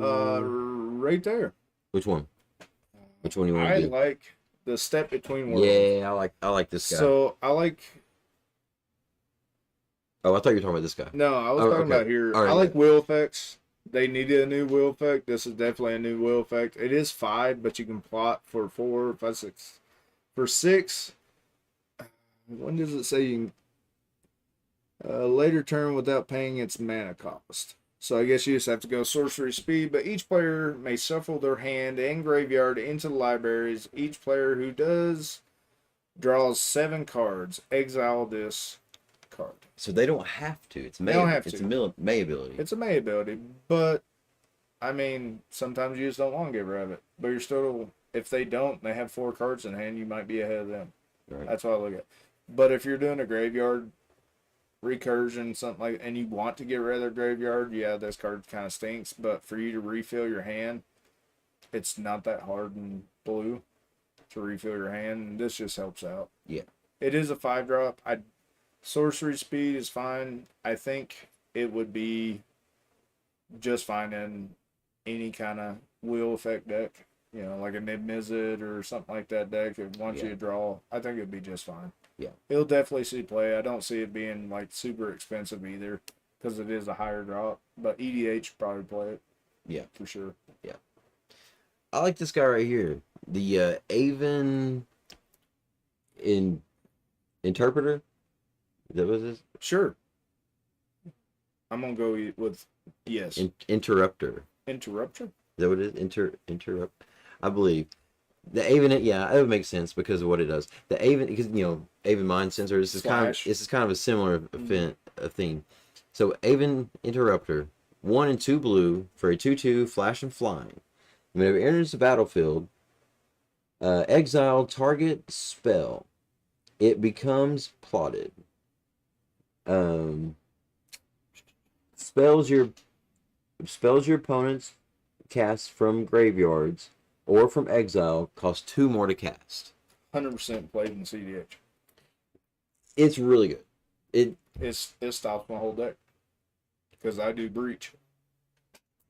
[SPEAKER 2] Right there.
[SPEAKER 1] which one? Which one you want
[SPEAKER 2] I
[SPEAKER 1] to do?
[SPEAKER 2] like the step between worlds.
[SPEAKER 1] Yeah, I like this guy.
[SPEAKER 2] So I like.
[SPEAKER 1] Oh, I thought you were talking about this guy.
[SPEAKER 2] No, I was
[SPEAKER 1] Oh,
[SPEAKER 2] talking
[SPEAKER 1] okay.
[SPEAKER 2] about here.
[SPEAKER 1] All right,
[SPEAKER 2] I like wheel effects. They needed a new wheel effect. This is definitely a new wheel effect. It is 5, but you can plot for 4, 5, 6. For 6, when does it say you can later turn without paying its mana cost? So I guess you just have to go sorcery speed, but each player may shuffle their hand and graveyard into the libraries. Each player who does draws 7 cards. Exile this card.
[SPEAKER 1] So they don't have to. It's May.
[SPEAKER 2] They don't have
[SPEAKER 1] it's
[SPEAKER 2] to.
[SPEAKER 1] a May ability.
[SPEAKER 2] It's a May ability, but I mean, sometimes you just don't want to get rid of it. But you're still, if they don't, they have 4 cards in hand, you might be ahead of them.
[SPEAKER 1] Right.
[SPEAKER 2] That's what I look at. But if you're doing a graveyard recursion, something like, and you want to get rid of their graveyard, yeah, this card kind of stinks. But for you to refill your hand, it's not that hard in blue to refill your hand. And this just helps out.
[SPEAKER 1] Yeah.
[SPEAKER 2] It is a 5-drop. Sorcery speed is fine. I think it would be just fine in any kind of wheel effect deck. You know, like a Niv-Mizzet or something like that deck. If once
[SPEAKER 1] Yeah.
[SPEAKER 2] you draw, I think it'd be just fine.
[SPEAKER 1] Yeah.
[SPEAKER 2] It'll definitely see play. I don't see it being like super expensive either because it is a higher drop. But EDH probably play it.
[SPEAKER 1] Yeah.
[SPEAKER 2] For sure.
[SPEAKER 1] I like this guy right here. The Avon Interpreter. Is that what it is?
[SPEAKER 2] Sure. I'm going to go with yes.
[SPEAKER 1] Interrupter.
[SPEAKER 2] Interrupter?
[SPEAKER 1] Is that what it is? Interrupt. I believe. The Avon, yeah, it would make sense because of what it does. The Avon, because Avon Mind Sensor. This is kind of a similar theme. So Avon Interrupter, 1 and 2 blue for a 2/2 flash and flying. Whenever it enters the battlefield, exile target spell. It becomes plotted. Spells your opponents cast from graveyards or from exile cost 2 more to cast.
[SPEAKER 2] 100% played in CDH.
[SPEAKER 1] It's really good.
[SPEAKER 2] It stops my whole deck because I do breach.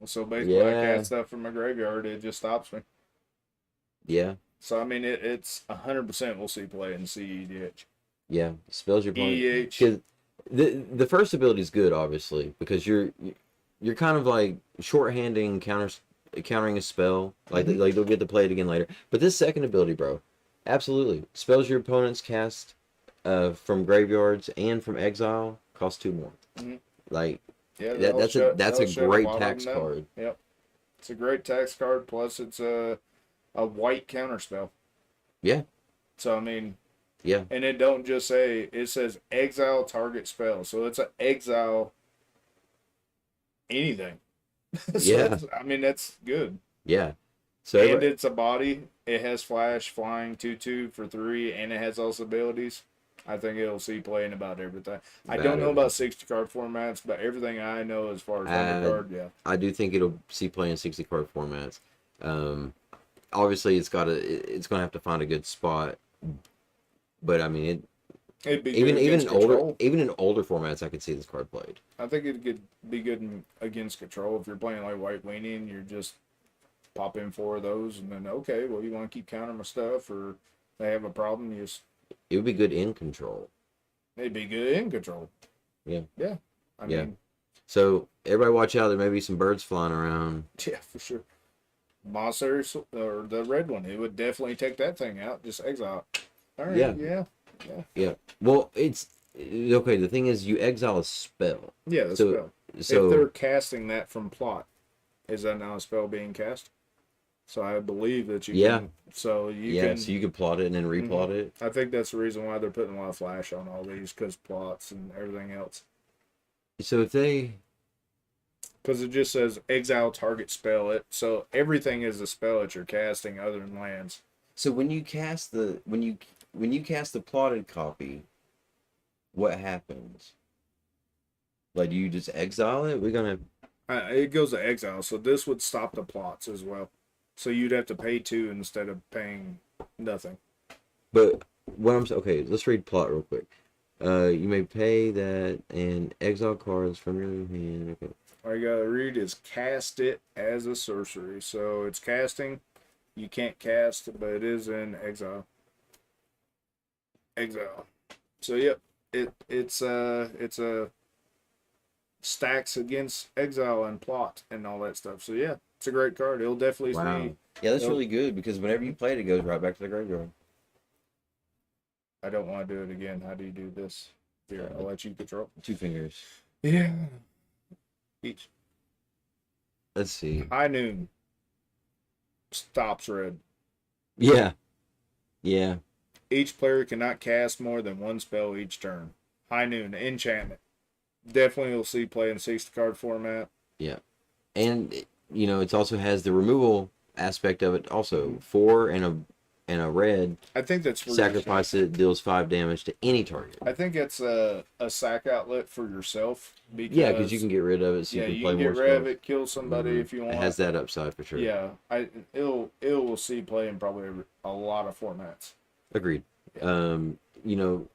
[SPEAKER 2] So basically, I
[SPEAKER 1] Yeah.
[SPEAKER 2] cast stuff from my graveyard. It just stops me.
[SPEAKER 1] Yeah,
[SPEAKER 2] So I mean, it's 100% we'll see play in CEDH.
[SPEAKER 1] yeah. Spells your opponent.
[SPEAKER 2] EDH.
[SPEAKER 1] 'Cause the first ability is good, obviously, because you're kind of like shorthanding countering a spell. Like like they'll get to play it again later. But this second ability, bro, absolutely spells your opponents cast from graveyards and from exile cost 2 more.
[SPEAKER 2] Mhm.
[SPEAKER 1] Like
[SPEAKER 2] Yeah,
[SPEAKER 1] That's
[SPEAKER 2] they'll
[SPEAKER 1] a
[SPEAKER 2] shut a
[SPEAKER 1] great
[SPEAKER 2] lot of
[SPEAKER 1] tax
[SPEAKER 2] them down.
[SPEAKER 1] card.
[SPEAKER 2] Yep, it's a great tax card. Plus, it's a white counterspell.
[SPEAKER 1] Yeah,
[SPEAKER 2] So I mean,
[SPEAKER 1] yeah,
[SPEAKER 2] and it don't just say it says exile target spell, so it's an exile anything. So
[SPEAKER 1] yeah,
[SPEAKER 2] that's, I mean, that's good.
[SPEAKER 1] yeah. So
[SPEAKER 2] And
[SPEAKER 1] everybody,
[SPEAKER 2] it's a body. It has flash, flying, 2/2 for 3, and it has those abilities. I think it'll see play in about everything. I
[SPEAKER 1] about
[SPEAKER 2] don't know about
[SPEAKER 1] everything.
[SPEAKER 2] 60 card formats, but everything I know as far as
[SPEAKER 1] I
[SPEAKER 2] undercard, yeah.
[SPEAKER 1] I do think it'll see play in 60 card formats. Um, Obviously it's gonna have to find a good spot, but I mean
[SPEAKER 2] It'd be good against control.
[SPEAKER 1] even in older formats I could see this card played.
[SPEAKER 2] I think it could be good against control if you're playing like White Weenie and you're just pop in 4 of those and then, okay, well, you want to keep countering my stuff or they have a problem, you just,
[SPEAKER 1] It would be good in control.
[SPEAKER 2] it'd be good in control.
[SPEAKER 1] Yeah.
[SPEAKER 2] Yeah. I
[SPEAKER 1] Yeah.
[SPEAKER 2] mean,
[SPEAKER 1] So everybody watch out, there may be some birds flying around.
[SPEAKER 2] yeah, for sure. Monsters or the red one, it would definitely take that thing out. Just exile. All right,
[SPEAKER 1] Yeah.
[SPEAKER 2] yeah,
[SPEAKER 1] Yeah. Well, it's okay, the thing is you exile a spell.
[SPEAKER 2] yeah. The
[SPEAKER 1] So
[SPEAKER 2] spell. If
[SPEAKER 1] so
[SPEAKER 2] they're casting that from plot, is that now a spell being cast? So I believe that you
[SPEAKER 1] yeah.
[SPEAKER 2] can. So you
[SPEAKER 1] Yeah,
[SPEAKER 2] can.
[SPEAKER 1] so you could plot it and then replot it.
[SPEAKER 2] I think that's the reason why they're putting a lot of flash on all these because plots and everything else.
[SPEAKER 1] So if they
[SPEAKER 2] Because it just says exile target spell. So everything is a spell that you're casting other than lands.
[SPEAKER 1] so when you cast the when you cast the plotted copy, what happens? Like, do you just exile it? We're gonna.
[SPEAKER 2] It goes to exile, so this would stop the plots as well. So you'd have to pay 2 instead of paying nothing.
[SPEAKER 1] But what I'm okay, let's read plot real quick. You may pay that and exile cards from your hand. Okay.
[SPEAKER 2] All you gotta read is cast it as a sorcery. So it's casting. You can't cast, but it is in exile. Exile. So yep, it's a stacks against exile and plot and all that stuff. So yeah, it's a great card. It'll definitely
[SPEAKER 1] Wow.
[SPEAKER 2] be.
[SPEAKER 1] Yeah, that's really good because whenever you play it, it goes right back to the graveyard.
[SPEAKER 2] I don't want to do it again. How do you do this? Here, I'll let you control.
[SPEAKER 1] 2 fingers.
[SPEAKER 2] Yeah. Each
[SPEAKER 1] Let's see.
[SPEAKER 2] high noon stops red.
[SPEAKER 1] Yeah. Yeah.
[SPEAKER 2] Each player cannot cast more than 1 spell each turn. High noon enchantment. Definitely will see play in 60 card format.
[SPEAKER 1] Yeah. And it also has the removal aspect of it also. 4 and a red.
[SPEAKER 2] I think that's
[SPEAKER 1] Sacrifice it, deals 5 damage to any target.
[SPEAKER 2] I think it's a sack outlet for yourself.
[SPEAKER 1] Because you can get rid of it, so
[SPEAKER 2] yeah,
[SPEAKER 1] you can
[SPEAKER 2] you
[SPEAKER 1] play
[SPEAKER 2] can
[SPEAKER 1] more
[SPEAKER 2] get rid of
[SPEAKER 1] spells.
[SPEAKER 2] it, kill somebody if you want.
[SPEAKER 1] It has that upside for sure.
[SPEAKER 2] Yeah, it will see play in probably a lot of formats.
[SPEAKER 1] Agreed.
[SPEAKER 2] Yeah.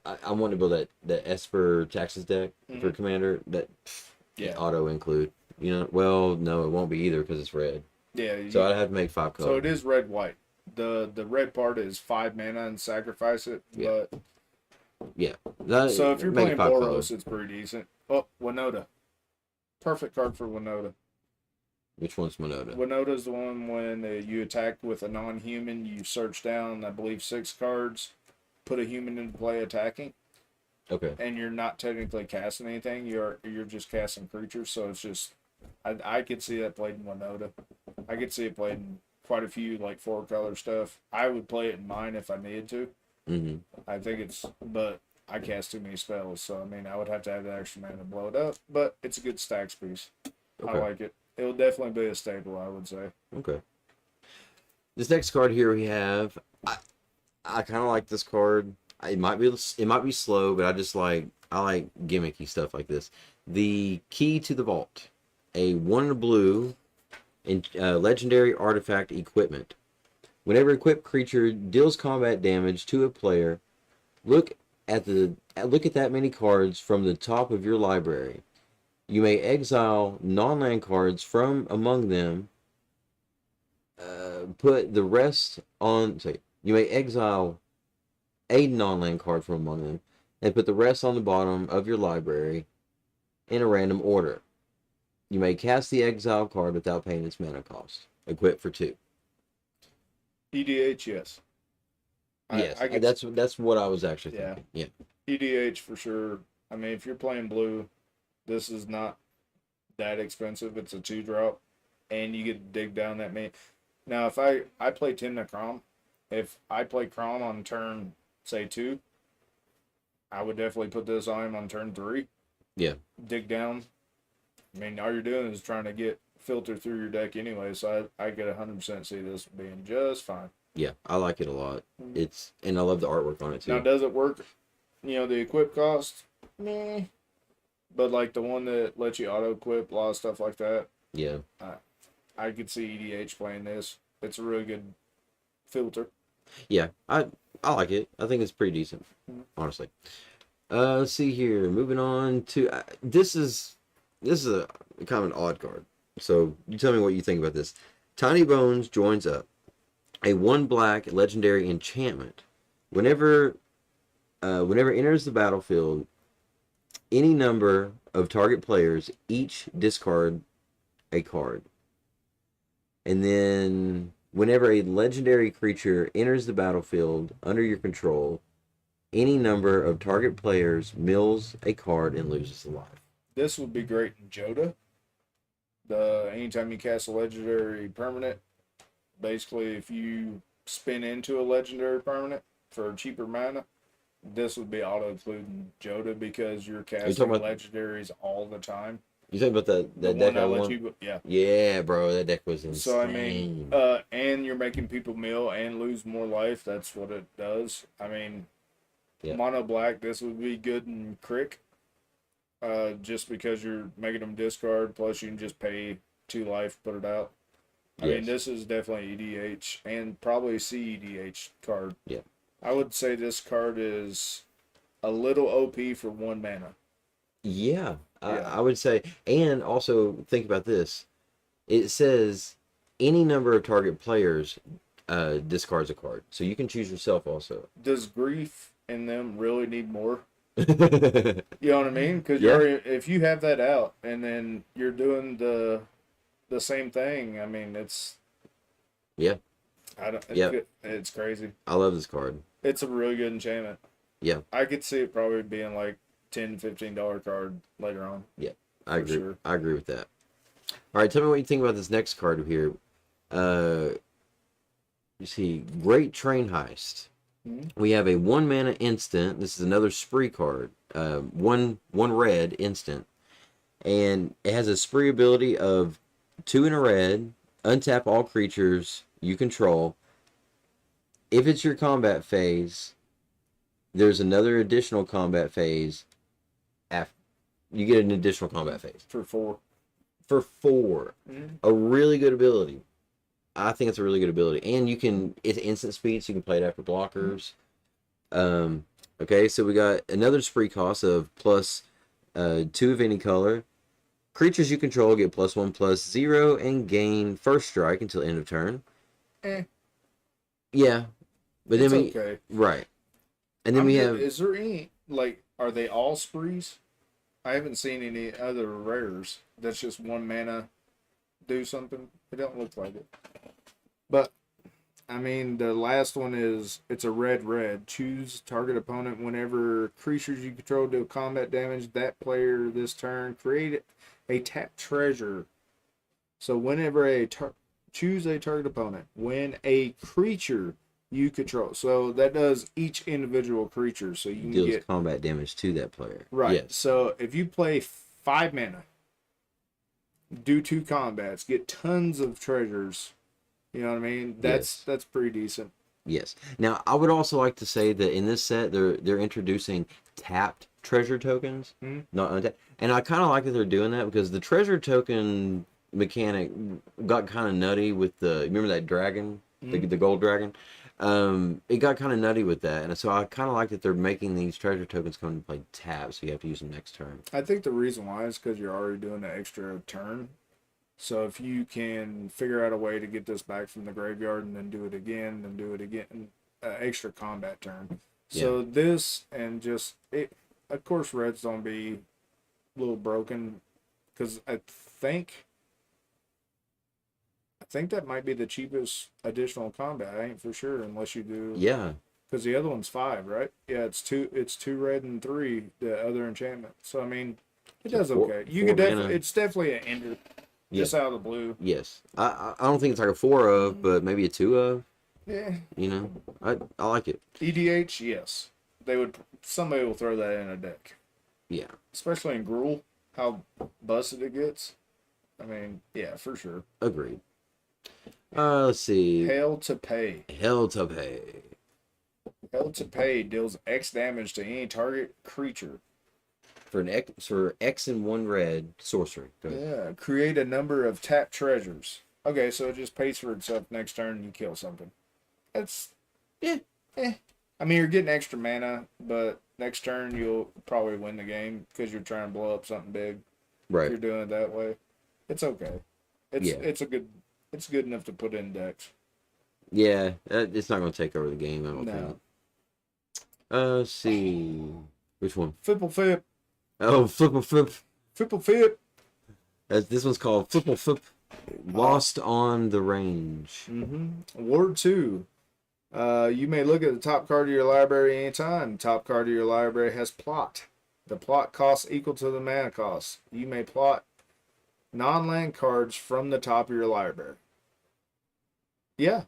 [SPEAKER 1] I want to build that Esper Taxes deck for Commander that auto include. Well, no, it won't be either because it's red.
[SPEAKER 2] Yeah.
[SPEAKER 1] So I'd have to make 5 colors.
[SPEAKER 2] So it is red white. The red part is 5 mana and sacrifice it.
[SPEAKER 1] Yeah.
[SPEAKER 2] But
[SPEAKER 1] yeah.
[SPEAKER 2] so if you're
[SPEAKER 1] make
[SPEAKER 2] playing
[SPEAKER 1] 5
[SPEAKER 2] Boros,
[SPEAKER 1] colors.
[SPEAKER 2] it's pretty decent. Oh, Winota. Perfect card for Winota.
[SPEAKER 1] Which one's Monota?
[SPEAKER 2] Winota's the one when you attack with a non-human, you search down, I believe, 6 cards, put a human into play attacking,
[SPEAKER 1] Okay.
[SPEAKER 2] and you're not technically casting anything. You're just casting creatures. So it's just, I could see that played in Winota. I could see it played in quite a few like 4-color stuff. I would play it in mine if I needed to.
[SPEAKER 1] Mm-hmm.
[SPEAKER 2] I think but I cast too many spells, so I mean I would have to have the extra mana to blow it up. But it's a good stacks piece.
[SPEAKER 1] Okay.
[SPEAKER 2] I like it. It'll definitely be a staple, I would say.
[SPEAKER 1] Okay. This next card here we have, I kind of like this card. It might be slow, but I like gimmicky stuff like this. The Key to the Vault, a 1 and a blue, in legendary artifact equipment. Whenever equipped creature deals combat damage to a player, look at that many cards from the top of your library. You may exile non-land cards from among them. Put the rest on. You may exile a non-land card from among them, and put the rest on the bottom of your library in a random order. You may cast the exile card without paying its mana cost. Equip for 2.
[SPEAKER 2] EDH, yes.
[SPEAKER 1] Yes, that's what I was actually thinking. Yeah.
[SPEAKER 2] EDH for sure. I mean, if you're playing blue, this is not that expensive. It's a 2-drop, and you get to dig down that many. Now, if I play Timna Crom, if I play Crom on turn say 2, I would definitely put this on him on turn 3.
[SPEAKER 1] Yeah.
[SPEAKER 2] Dig down. I mean, all you're doing is trying to get filter through your deck anyway, so I could 100% see this being just fine.
[SPEAKER 1] Yeah, I like it a lot. And I love the artwork on it too.
[SPEAKER 2] Now, does it work? The equip cost, meh. But like the one that lets you auto equip, a lot of stuff like that.
[SPEAKER 1] Yeah.
[SPEAKER 2] I could see EDH playing this. It's a really good filter.
[SPEAKER 1] Yeah, I like it. I think it's pretty decent, honestly. Let's see here. Moving on to this is a kind of an odd card. So you tell me what you think about this. Tiny Bones joins up. A 1-black legendary enchantment. Whenever enters the battlefield, any number of target players each discard a card. And then whenever a legendary creature enters the battlefield under your control, any number of target players mills a card and loses a life.
[SPEAKER 2] This would be great in Joda. Anytime you cast a legendary permanent, basically if you spin into a legendary permanent for cheaper mana, this would be auto including Joda because you're casting legendaries all the time.
[SPEAKER 1] You think about that deck I won?
[SPEAKER 2] Yeah.
[SPEAKER 1] Yeah, bro, that deck was insane.
[SPEAKER 2] So I mean, and you're making people mill and lose more life. That's what it does. I mean, mono black. This would be good in Crick. Just because you're making them discard, plus you can just pay 2 life, put it out. I mean, this is definitely EDH and probably CEDH card.
[SPEAKER 1] Yeah.
[SPEAKER 2] I would say this card is a little OP for 1 mana.
[SPEAKER 1] Yeah, I would say. And also, think about this. It says any number of target players discards a card. So you can choose yourself also.
[SPEAKER 2] Does Grief and them really need more? You know what I mean? Because if you have that out and then you're doing the same thing, I mean, it's...
[SPEAKER 1] Yeah.
[SPEAKER 2] It's crazy.
[SPEAKER 1] I love this card.
[SPEAKER 2] It's a really good enchantment.
[SPEAKER 1] Yeah.
[SPEAKER 2] I could see it probably being like $10, $15 card later on.
[SPEAKER 1] Yeah, I agree. Sure. I agree with that. All right, tell me what you think about this next card here. You see, Great Train Heist. Mm-hmm. We have a 1-mana instant. This is another spree card. One red instant. And it has a spree ability of 2 in a red. Untap all creatures you control. If it's your combat phase, there's another additional combat phase. You get an additional combat phase.
[SPEAKER 2] For 4.
[SPEAKER 1] For 4. Mm-hmm. A really good ability. I think it's a really good ability. And it's instant speed, so you can play it after blockers. Okay, so we got another spree cost of plus 2 of any color. Creatures you control get +1/+0 and gain first strike until end of turn. Yeah. But then
[SPEAKER 2] okay.
[SPEAKER 1] Right. And then
[SPEAKER 2] is there any, like, are they all sprees? I haven't seen any other rares that's just 1 mana do something. It don't look like it. But, I mean, the last one is, it's a red. Choose target opponent whenever creatures you control do combat damage. That player this turn, create a tap treasure. So whenever choose a target opponent. When a creature you control. So that does each individual creature. So you can
[SPEAKER 1] deals combat damage to that player.
[SPEAKER 2] Right. Yes. So if you play 5 mana, do 2 combats, get tons of treasures. You know what I mean? That's pretty decent.
[SPEAKER 1] Yes. Now I would also like to say that in this set they're introducing tapped treasure tokens, not untapped. And I kind of like that they're doing that because the treasure token mechanic got kind of nutty with remember that dragon, the gold dragon. It got kind of nutty with that, and so I kind of like that they're making these treasure tokens come and play tap, so you have to use them next turn.
[SPEAKER 2] I think the reason why is because you're already doing an extra turn. So if you can figure out a way to get this back from the graveyard and then do it again, extra combat turn. Yeah. So this and just it, of course, red's gonna be a little broken because I think that might be the cheapest additional combat. I ain't for sure unless you do.
[SPEAKER 1] Yeah.
[SPEAKER 2] Because the other one's 5, right? Yeah, it's 2 red and 3 the other enchantment. So I mean, It
[SPEAKER 1] It's a
[SPEAKER 2] does okay. You
[SPEAKER 1] four
[SPEAKER 2] could
[SPEAKER 1] mana.
[SPEAKER 2] definitely. It's definitely an ender. Just out of the blue.
[SPEAKER 1] Yes. I don't think it's like a 4 of, but maybe a 2 of.
[SPEAKER 2] Yeah.
[SPEAKER 1] You know, I like it.
[SPEAKER 2] EDH, yes. They would. Somebody will throw that in a deck,
[SPEAKER 1] Yeah.
[SPEAKER 2] especially in Gruul. How busted it gets. I mean, yeah, for sure.
[SPEAKER 1] Agreed. Let's see.
[SPEAKER 2] Hail to Pay.
[SPEAKER 1] Hell to pay.
[SPEAKER 2] Hail to Pay deals X damage to any target creature.
[SPEAKER 1] For X and 1 red sorcery. Go ahead.
[SPEAKER 2] Yeah. Create a number of tapped treasures. Okay, so it just pays for itself next turn and you kill something. That's
[SPEAKER 1] Yeah.
[SPEAKER 2] I mean, you're getting extra mana, but next turn you'll probably win the game because you're trying to blow up something big. If
[SPEAKER 1] Right.
[SPEAKER 2] you're doing it that way, it's okay. It's
[SPEAKER 1] Yeah.
[SPEAKER 2] it's good enough to put in decks.
[SPEAKER 1] Yeah. It's not going to take over the game, I don't
[SPEAKER 2] No.
[SPEAKER 1] think. Let's see. Which one?
[SPEAKER 2] Flipple Flip,
[SPEAKER 1] Oh, Flipple Flip.
[SPEAKER 2] Flipple Flip.
[SPEAKER 1] This one's called Flipple Flip. Lost on the Range.
[SPEAKER 2] Ward 2. You may look at the top card of your library anytime. Top card of your library has plot. The plot cost equal to the mana cost. You may plot non-land cards from the top of your library. Yeah.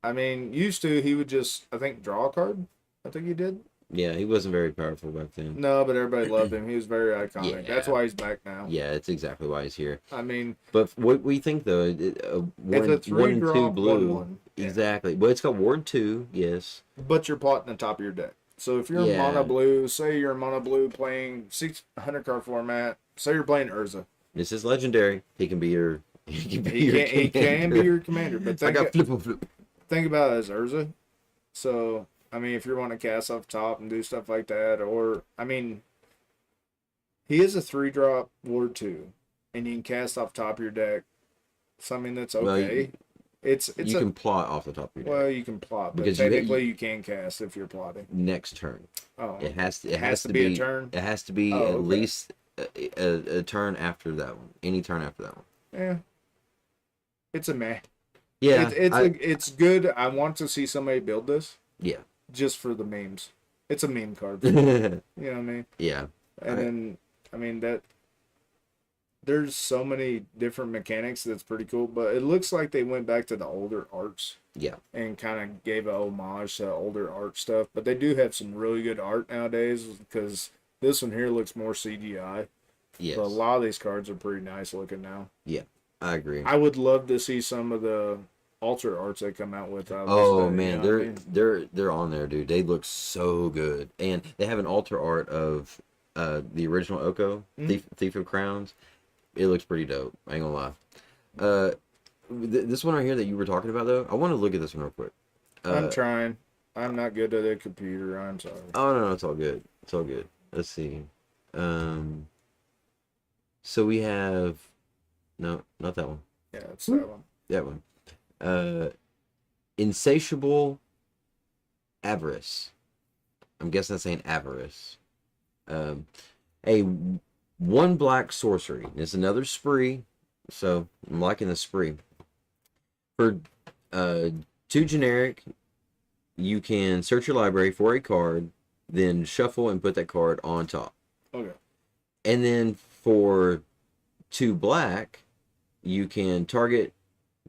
[SPEAKER 2] I mean, used to, he would just, I think, draw a card. I think he did.
[SPEAKER 1] Yeah, he wasn't very powerful back then.
[SPEAKER 2] No, but everybody loved him. He was very iconic.
[SPEAKER 1] Yeah.
[SPEAKER 2] That's why he's back now.
[SPEAKER 1] Yeah, it's exactly why he's here.
[SPEAKER 2] I mean,
[SPEAKER 1] But what we think though,
[SPEAKER 2] it's a
[SPEAKER 1] one and
[SPEAKER 2] 3
[SPEAKER 1] 2
[SPEAKER 2] drop,
[SPEAKER 1] blue,
[SPEAKER 2] 1/1. Yeah.
[SPEAKER 1] exactly. Well, it's got Ward 2, yes.
[SPEAKER 2] But you're plotting the top of your deck. So if you're
[SPEAKER 1] Yeah.
[SPEAKER 2] mono blue, say you're mono blue playing 600 card format, say you're playing Urza.
[SPEAKER 1] This is legendary. He can be your. He can be
[SPEAKER 2] He
[SPEAKER 1] your
[SPEAKER 2] can be your commander, but
[SPEAKER 1] I got flip.
[SPEAKER 2] think about it as Urza. So, I mean, if you're wanting to cast off top and do stuff like that, or, I mean, he is a 3-drop Ward 2, and you can cast off top of your deck something that's okay.
[SPEAKER 1] Well,
[SPEAKER 2] it's
[SPEAKER 1] you can plot off the top of your deck.
[SPEAKER 2] well, you can plot, but
[SPEAKER 1] Because
[SPEAKER 2] technically you can cast if you're plotting.
[SPEAKER 1] Next turn.
[SPEAKER 2] Oh,
[SPEAKER 1] It has to. It
[SPEAKER 2] has to be a turn?
[SPEAKER 1] It has to be
[SPEAKER 2] Oh,
[SPEAKER 1] at
[SPEAKER 2] okay.
[SPEAKER 1] least a turn after that one. Any turn after that one.
[SPEAKER 2] yeah. It's a meh.
[SPEAKER 1] Yeah.
[SPEAKER 2] It's good. I want to see somebody build this
[SPEAKER 1] Yeah.
[SPEAKER 2] just for the memes. It's a meme card. You know what I mean?
[SPEAKER 1] Yeah.
[SPEAKER 2] And then, I mean, that there's so many different mechanics that's pretty cool, but it looks like they went back to the older arts
[SPEAKER 1] Yeah.
[SPEAKER 2] and kind of gave a homage to older art stuff. But they do have some really good art nowadays because this one here looks more CGI.
[SPEAKER 1] Yes.
[SPEAKER 2] But a lot of these cards are pretty nice looking now.
[SPEAKER 1] Yeah. I agree.
[SPEAKER 2] I would love to see some of the alter arts they come out with.
[SPEAKER 1] Oh
[SPEAKER 2] Obviously,
[SPEAKER 1] man,
[SPEAKER 2] you know what I mean?
[SPEAKER 1] they're on there, dude. They look so good, and they have an alter art of the original Oko, Thief of Crowns. It looks pretty dope. I ain't gonna lie. This one right here that you were talking about though, I want to look at this one real quick.
[SPEAKER 2] I'm trying. I'm not good at a computer. I'm sorry.
[SPEAKER 1] Oh no, it's all good. It's all good. Let's see. So we have no, not that one.
[SPEAKER 2] Yeah, it's that one.
[SPEAKER 1] That one. Insatiable Avarice. I'm guessing that's saying avarice. A 1 black sorcery. It's another spree. So I'm liking the spree. For 2 generic, you can search your library for a card, then shuffle and put that card on top.
[SPEAKER 2] Okay.
[SPEAKER 1] And then for 2 black, you can target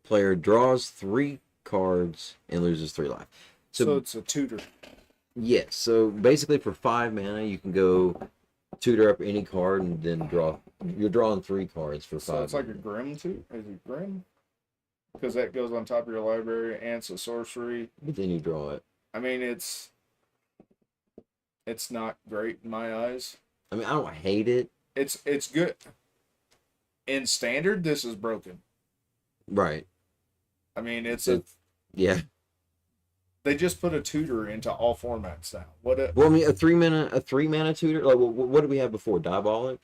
[SPEAKER 1] player draws 3 cards and loses 3 life.
[SPEAKER 2] So it's a tutor.
[SPEAKER 1] Yes. So basically, for 5 mana, you can go tutor up any card and then draw. You're drawing 3 cards for 5.
[SPEAKER 2] So it's like a Grim too? Is it Grim? Because that goes on top of your library and it's a sorcery.
[SPEAKER 1] But then you draw it.
[SPEAKER 2] I mean, it's not great in my eyes.
[SPEAKER 1] I mean, I don't hate it.
[SPEAKER 2] It's good. In standard, this is broken.
[SPEAKER 1] Right.
[SPEAKER 2] I mean,
[SPEAKER 1] Yeah.
[SPEAKER 2] they just put a tutor into all formats now.
[SPEAKER 1] Well, I mean, a 3 mana tutor. Like, what did we have before? Diabolic.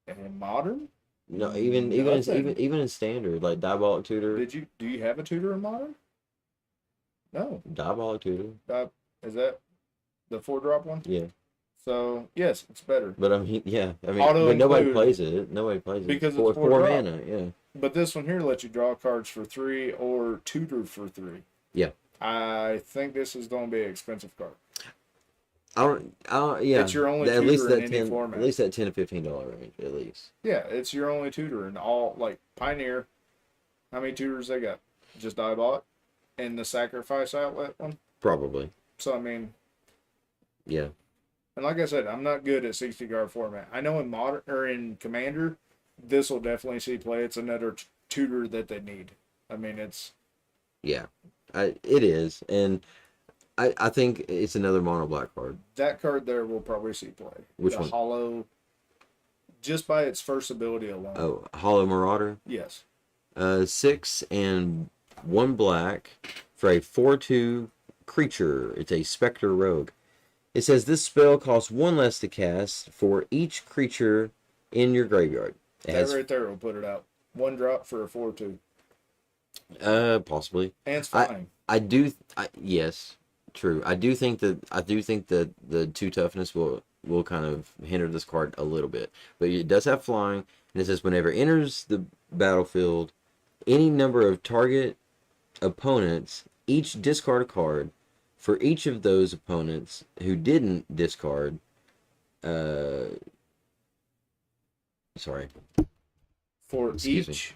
[SPEAKER 2] In modern?
[SPEAKER 1] No, even in standard, like Diabolic tutor.
[SPEAKER 2] Do you have a tutor in modern? No.
[SPEAKER 1] Diabolic tutor.
[SPEAKER 2] Is that the 4-drop one?
[SPEAKER 1] Yeah.
[SPEAKER 2] So yes, it's better.
[SPEAKER 1] But I mean, yeah. I mean,
[SPEAKER 2] Auto
[SPEAKER 1] but nobody
[SPEAKER 2] include.
[SPEAKER 1] plays it. Nobody plays it
[SPEAKER 2] Because
[SPEAKER 1] for
[SPEAKER 2] it's
[SPEAKER 1] 4
[SPEAKER 2] 4-drop.
[SPEAKER 1] mana. Yeah.
[SPEAKER 2] But this one here lets you draw cards for 3 or tutor for 3.
[SPEAKER 1] Yeah.
[SPEAKER 2] I think this is going to be an expensive card.
[SPEAKER 1] Yeah.
[SPEAKER 2] It's your only
[SPEAKER 1] At least
[SPEAKER 2] tutor in
[SPEAKER 1] that
[SPEAKER 2] any
[SPEAKER 1] 10,
[SPEAKER 2] format.
[SPEAKER 1] at least that $10 to $15 range, at least.
[SPEAKER 2] Yeah, it's your only tutor in all, like Pioneer. How many tutors they got? Just I bought and the Sacrifice Outlet one.
[SPEAKER 1] Probably.
[SPEAKER 2] So I mean,
[SPEAKER 1] Yeah.
[SPEAKER 2] and like I said, I'm not good at 60 card format. I know in modern or in Commander, this will definitely see play. It's another tutor that they need. I mean, it's
[SPEAKER 1] Yeah. It is, and I think it's another mono black card.
[SPEAKER 2] that card there will probably see play.
[SPEAKER 1] Which
[SPEAKER 2] the
[SPEAKER 1] one?
[SPEAKER 2] Hollow, just by its first ability alone.
[SPEAKER 1] Oh, Hollow Marauder.
[SPEAKER 2] Yes.
[SPEAKER 1] 6 and 1 black for a 4/2 creature. It's a Spectre Rogue. It says this spell costs 1 less to cast for each creature in your graveyard. It
[SPEAKER 2] That
[SPEAKER 1] has
[SPEAKER 2] right there will put it out. 1 drop for a 4/2.
[SPEAKER 1] possibly.
[SPEAKER 2] And it's flying.
[SPEAKER 1] Yes, true. I do think that the 2 toughness will kind of hinder this card a little bit. But it does have flying, and it says whenever it enters the battlefield, any number of target opponents each discard a card. For each of those opponents who didn't discard, sorry,
[SPEAKER 2] For
[SPEAKER 1] excuse
[SPEAKER 2] each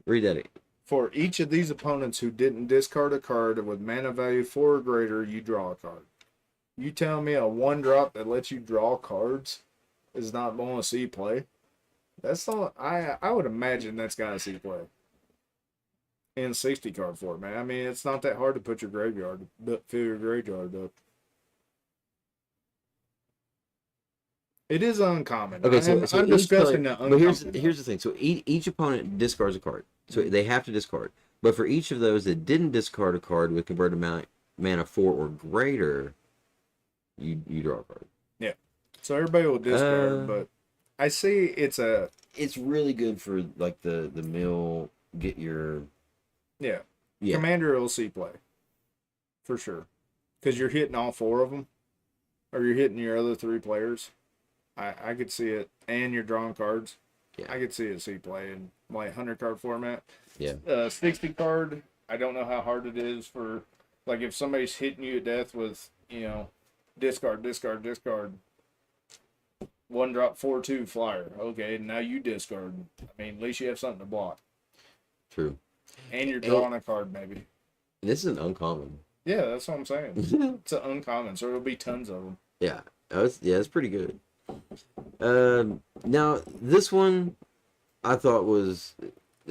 [SPEAKER 1] read that again.
[SPEAKER 2] For each of these opponents who didn't discard a card with mana value 4 or greater, you draw a card. You tell me a 1 drop that lets you draw cards is not going to see play? That's not. I would imagine that's got to see play. In 60 card format. I mean, it's not that hard to put your graveyard, fill your graveyard up. It is uncommon.
[SPEAKER 1] Okay,
[SPEAKER 2] I'm discussing the uncommon.
[SPEAKER 1] But here's the thing. So each opponent discards a card. So they have to discard. But for each of those that didn't discard a card with converted mana 4 or greater, you draw a card.
[SPEAKER 2] Yeah. So everybody will discard, but I see it's
[SPEAKER 1] really good for like the mill, get your
[SPEAKER 2] yeah.
[SPEAKER 1] Yeah.
[SPEAKER 2] Commander LC play. For sure. Because you're hitting all 4 of them. Or you're hitting your other 3 players. I could see it. And you're drawing cards.
[SPEAKER 1] Yeah.
[SPEAKER 2] I could see it see play in like 100 card format.
[SPEAKER 1] Yeah.
[SPEAKER 2] 60 card, I don't know how hard it is for, like, if somebody's hitting you to death with, discard. 1 drop 4/2 flyer. Okay, now you discard. I mean, at least you have something to block.
[SPEAKER 1] True.
[SPEAKER 2] And you're drawing a card, maybe.
[SPEAKER 1] This is an uncommon.
[SPEAKER 2] Yeah, that's what I'm saying. It's an uncommon, so there'll be tons of them.
[SPEAKER 1] Yeah. It's pretty good. Now this one I thought was,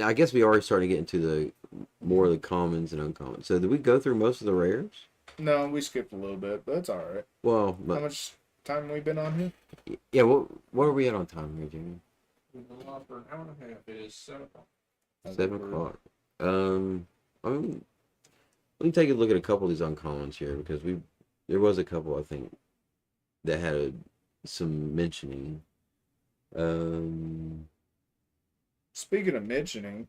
[SPEAKER 1] I guess we already started getting to the more of the commons and uncommons. So did we go through most of the rares?
[SPEAKER 2] No, we skipped a little bit, but that's all right.
[SPEAKER 1] Well,
[SPEAKER 2] How much time have we been on here?
[SPEAKER 1] yeah. What are we at on time here, Jimmy?
[SPEAKER 3] We've been on for an hour and a half. It is 7 o'clock.
[SPEAKER 1] 7 o'clock. I mean, let me take a look at a couple of these uncommons here because there was a couple I think that had some mentioning.
[SPEAKER 2] Speaking of mentioning,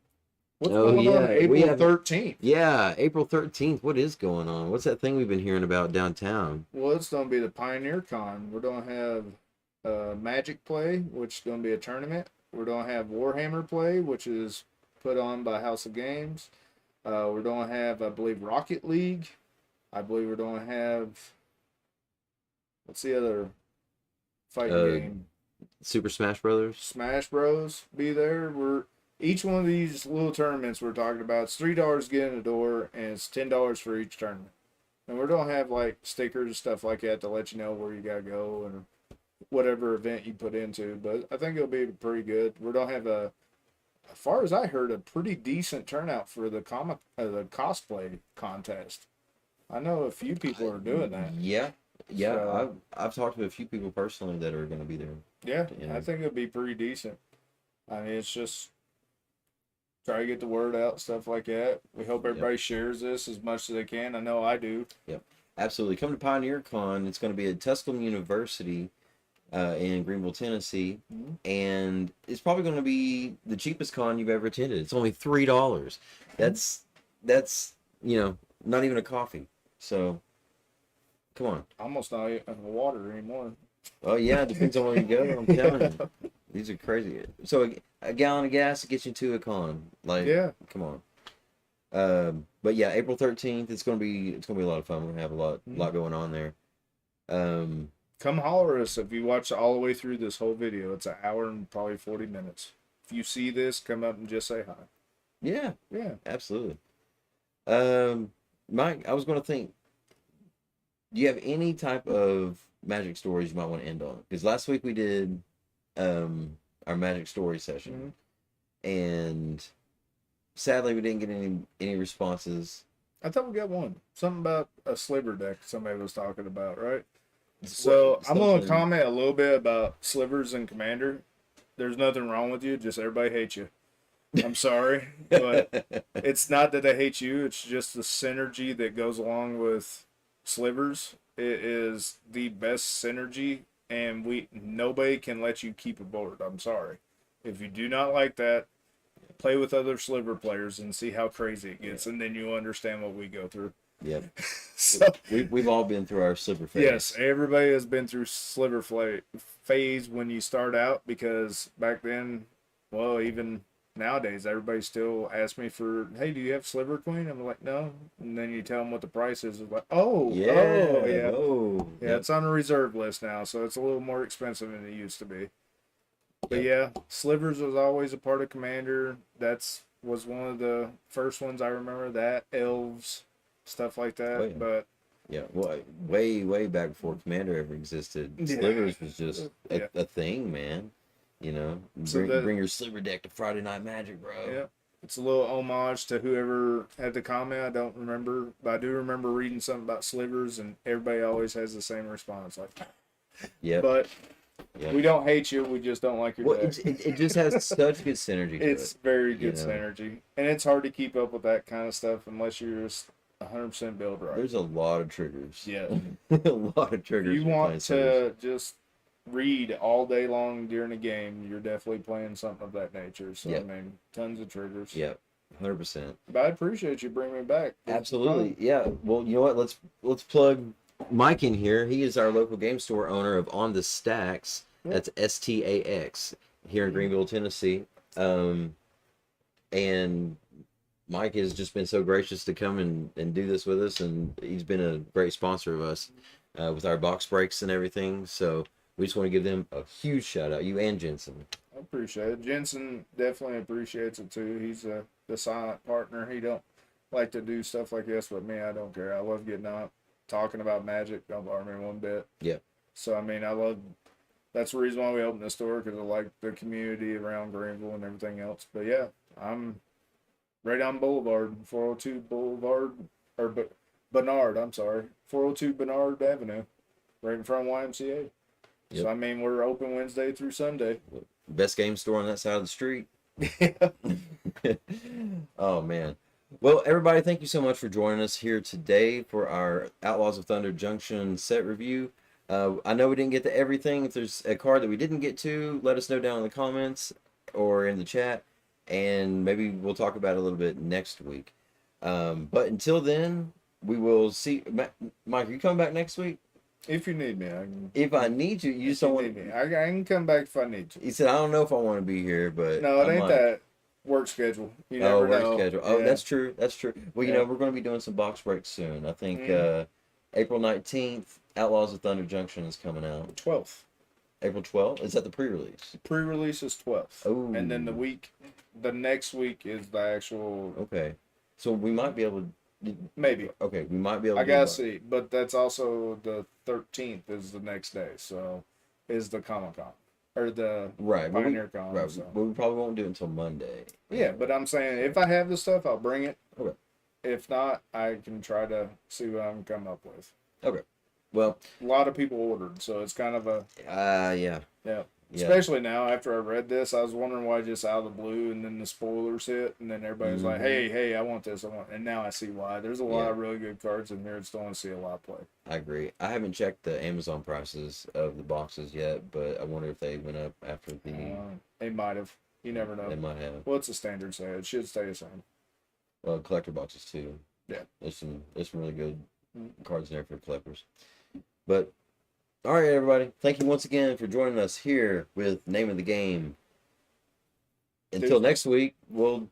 [SPEAKER 2] what's
[SPEAKER 1] Oh,
[SPEAKER 2] going on
[SPEAKER 1] yeah, we
[SPEAKER 2] April
[SPEAKER 1] have-
[SPEAKER 2] 13th?
[SPEAKER 1] Yeah, April 13th. What is going on? What's that thing we've been hearing about downtown?
[SPEAKER 2] Well, it's going to be the Pioneer Con. We're going to have Magic play, which is going to be a tournament. We're going to have Warhammer play, which is put on by House of Games. We're going to have, I believe, Rocket League. I believe we're going to have, what's the other fighting game?
[SPEAKER 1] Super Smash Brothers.
[SPEAKER 2] Smash Bros. Be there. Each one of these little tournaments we're talking about, it's $3 to get in the door, and it's $10 for each tournament. And we're gonna have like stickers and stuff like that to let you know where you gotta go and whatever event you put into. But I think it'll be pretty good. We're gonna have as far as I heard, a pretty decent turnout for the cosplay contest. I know a few people are doing that.
[SPEAKER 1] Yeah.
[SPEAKER 2] So-
[SPEAKER 1] I've talked to a few people personally that are going to be there.
[SPEAKER 2] Yeah,
[SPEAKER 1] Yeah.
[SPEAKER 2] I think it'll be pretty decent. I mean, it's just try to get the word out, stuff like that. We hope everybody shares this as much as they can. I know I do.
[SPEAKER 1] Absolutely. Come to Pioneer Con. It's going to be at Tusculum University in Greenville, Tennessee.
[SPEAKER 2] Mhm.
[SPEAKER 1] And it's probably going to be the cheapest con you've ever attended. It's only $3. That's not even a coffee. So, come on.
[SPEAKER 2] Almost not even water anymore.
[SPEAKER 1] Oh, yeah. It depends on where you go. I'm telling you. These are crazy. So, a gallon of gas gets you to a con. Like,
[SPEAKER 2] Yeah.
[SPEAKER 1] come on. But yeah, April 13th, it's gonna be a lot of fun. We're gonna have a lot going on there.
[SPEAKER 2] Come holler at us if you watch all the way through this whole video. It's an hour and probably 40 minutes. If you see this, come up and just say hi.
[SPEAKER 1] Yeah,
[SPEAKER 2] Yeah.
[SPEAKER 1] absolutely. Mike, I was going to think, do you have any type of magic stories you might want to end on? Because last week we did our magic story session, and sadly we didn't get any responses.
[SPEAKER 2] I thought we got one. Something about a sliver deck somebody was talking about, right? So I'm going to comment a little bit about slivers and Commander. There's nothing wrong with you. Just everybody hates you. I'm sorry, but it's not that they hate you. It's just the synergy that goes along with slivers. It is the best synergy, and nobody can let you keep a board. I'm sorry. If you do not like that, play with other sliver players and see how crazy it gets, and then you'll understand what we go through.
[SPEAKER 1] Yep.
[SPEAKER 2] So
[SPEAKER 1] we've all been through our sliver phase.
[SPEAKER 2] yes, everybody has been through sliver phase when you start out, because back then, well, even nowadays, everybody still asks me for, hey, do you have Sliver Queen? I'm like, no. And then you tell them what the price is. It's like,
[SPEAKER 1] Yeah.
[SPEAKER 2] Yeah, it's on a reserve list now, so it's a little more expensive than it used to be. But yeah, Slivers was always a part of Commander. Was one of the first ones I remember. That elves, stuff like that.
[SPEAKER 1] Oh, yeah.
[SPEAKER 2] But
[SPEAKER 1] yeah, well, way back before Commander ever existed, Slivers was just a thing, man. You know, bring your sliver deck to Friday Night Magic, bro.
[SPEAKER 2] Yeah, it's a little homage to whoever had the comment. I don't remember, but I do remember reading something about slivers, and everybody always has the same response, like,
[SPEAKER 1] yeah.
[SPEAKER 2] But we don't hate you. We just don't like your deck.
[SPEAKER 1] It just has such good synergy.
[SPEAKER 2] It's very good synergy, and it's hard to keep up with that kind of stuff unless you're just 100% build right.
[SPEAKER 1] There's a lot of triggers.
[SPEAKER 2] Yeah,
[SPEAKER 1] a lot of triggers.
[SPEAKER 2] You want to just read all day long during a game, you're definitely playing something of that nature. So I mean, tons of triggers.
[SPEAKER 1] Yep, 100%.
[SPEAKER 2] But I appreciate you bringing me back.
[SPEAKER 1] Absolutely, yeah. Well, you know what? Let's plug Mike in here. He is our local game store owner of On the Stacks. That's STAX here in Greenville, Tennessee. And Mike has just been so gracious to come and do this with us, and he's been a great sponsor of us with our box breaks and everything. So we just want to give them a huge shout out, you and Jensen.
[SPEAKER 2] I appreciate it. Jensen definitely appreciates it too. He's the silent partner. He don't like to do stuff like this, but me, I don't care. I love getting out, talking about magic. Don't bother me one bit.
[SPEAKER 1] Yeah.
[SPEAKER 2] So I mean, that's the reason why we opened the store, because I like the community around Greenville and everything else. But yeah, I'm right on Boulevard, 402 Boulevard, or Bernard, I'm sorry, 402 Bernard Avenue, right in front of YMCA. Yep. So I mean, we're open Wednesday through Sunday.
[SPEAKER 1] Best game store on that side of the street. Oh man. Well, everybody, thank you so much for joining us here today for our Outlaws of Thunder Junction set review. I know we didn't get to everything. If there's a card that we didn't get to, let us know down in the comments or in the chat, and maybe we'll talk about it a little bit next week. But until then, we will see. Mike, are you coming back next week?
[SPEAKER 2] If you need me,
[SPEAKER 1] if I need you, you just don't want
[SPEAKER 2] me. I can come back if I need to.
[SPEAKER 1] He said, "I don't know if I want to be here, but
[SPEAKER 2] no, it ain't that work schedule. You never know.
[SPEAKER 1] Schedule. Oh, that's true. That's true. Well, you know, we're going to be doing some box breaks soon. I think April 19th, Outlaws of Thunder Junction is coming out.
[SPEAKER 2] 12th.
[SPEAKER 1] April 12th? Is that the pre-release?
[SPEAKER 2] Pre-release is 12th.
[SPEAKER 1] Oh.
[SPEAKER 2] And then the next week is the actual.
[SPEAKER 1] Okay. So we might be able to.
[SPEAKER 2] Maybe.
[SPEAKER 1] Okay, we might be able to.
[SPEAKER 2] I gotta see. But that's also the 13th is the next day. So is the Comic-Con. Or the Pioneer Con.
[SPEAKER 1] Right.
[SPEAKER 2] So.
[SPEAKER 1] But we probably won't do it until Monday.
[SPEAKER 2] Yeah, but I'm saying if I have the stuff, I'll bring it.
[SPEAKER 1] Okay.
[SPEAKER 2] If not, I can try to see what I can come up with.
[SPEAKER 1] Okay. Well,
[SPEAKER 2] a lot of people ordered, so it's kind of a
[SPEAKER 1] yeah.
[SPEAKER 2] Especially now after I read this, I was wondering why just out of the blue, and then the spoilers hit, and then everybody's like, "Hey, I want this, and now I see why." There's a lot of really good cards in here. I still want to see a lot play.
[SPEAKER 1] I agree. I haven't checked the Amazon prices of the boxes yet, but I wonder if they went up after the.
[SPEAKER 2] They might have. You never know.
[SPEAKER 1] They might have.
[SPEAKER 2] Well, it's a standard sale. It should stay the same.
[SPEAKER 1] Well, collector boxes too.
[SPEAKER 2] Yeah.
[SPEAKER 1] There's some really good cards in there for collectors. But all right, everybody. Thank you once again for joining us here with Name of the Game. Until next week, we'll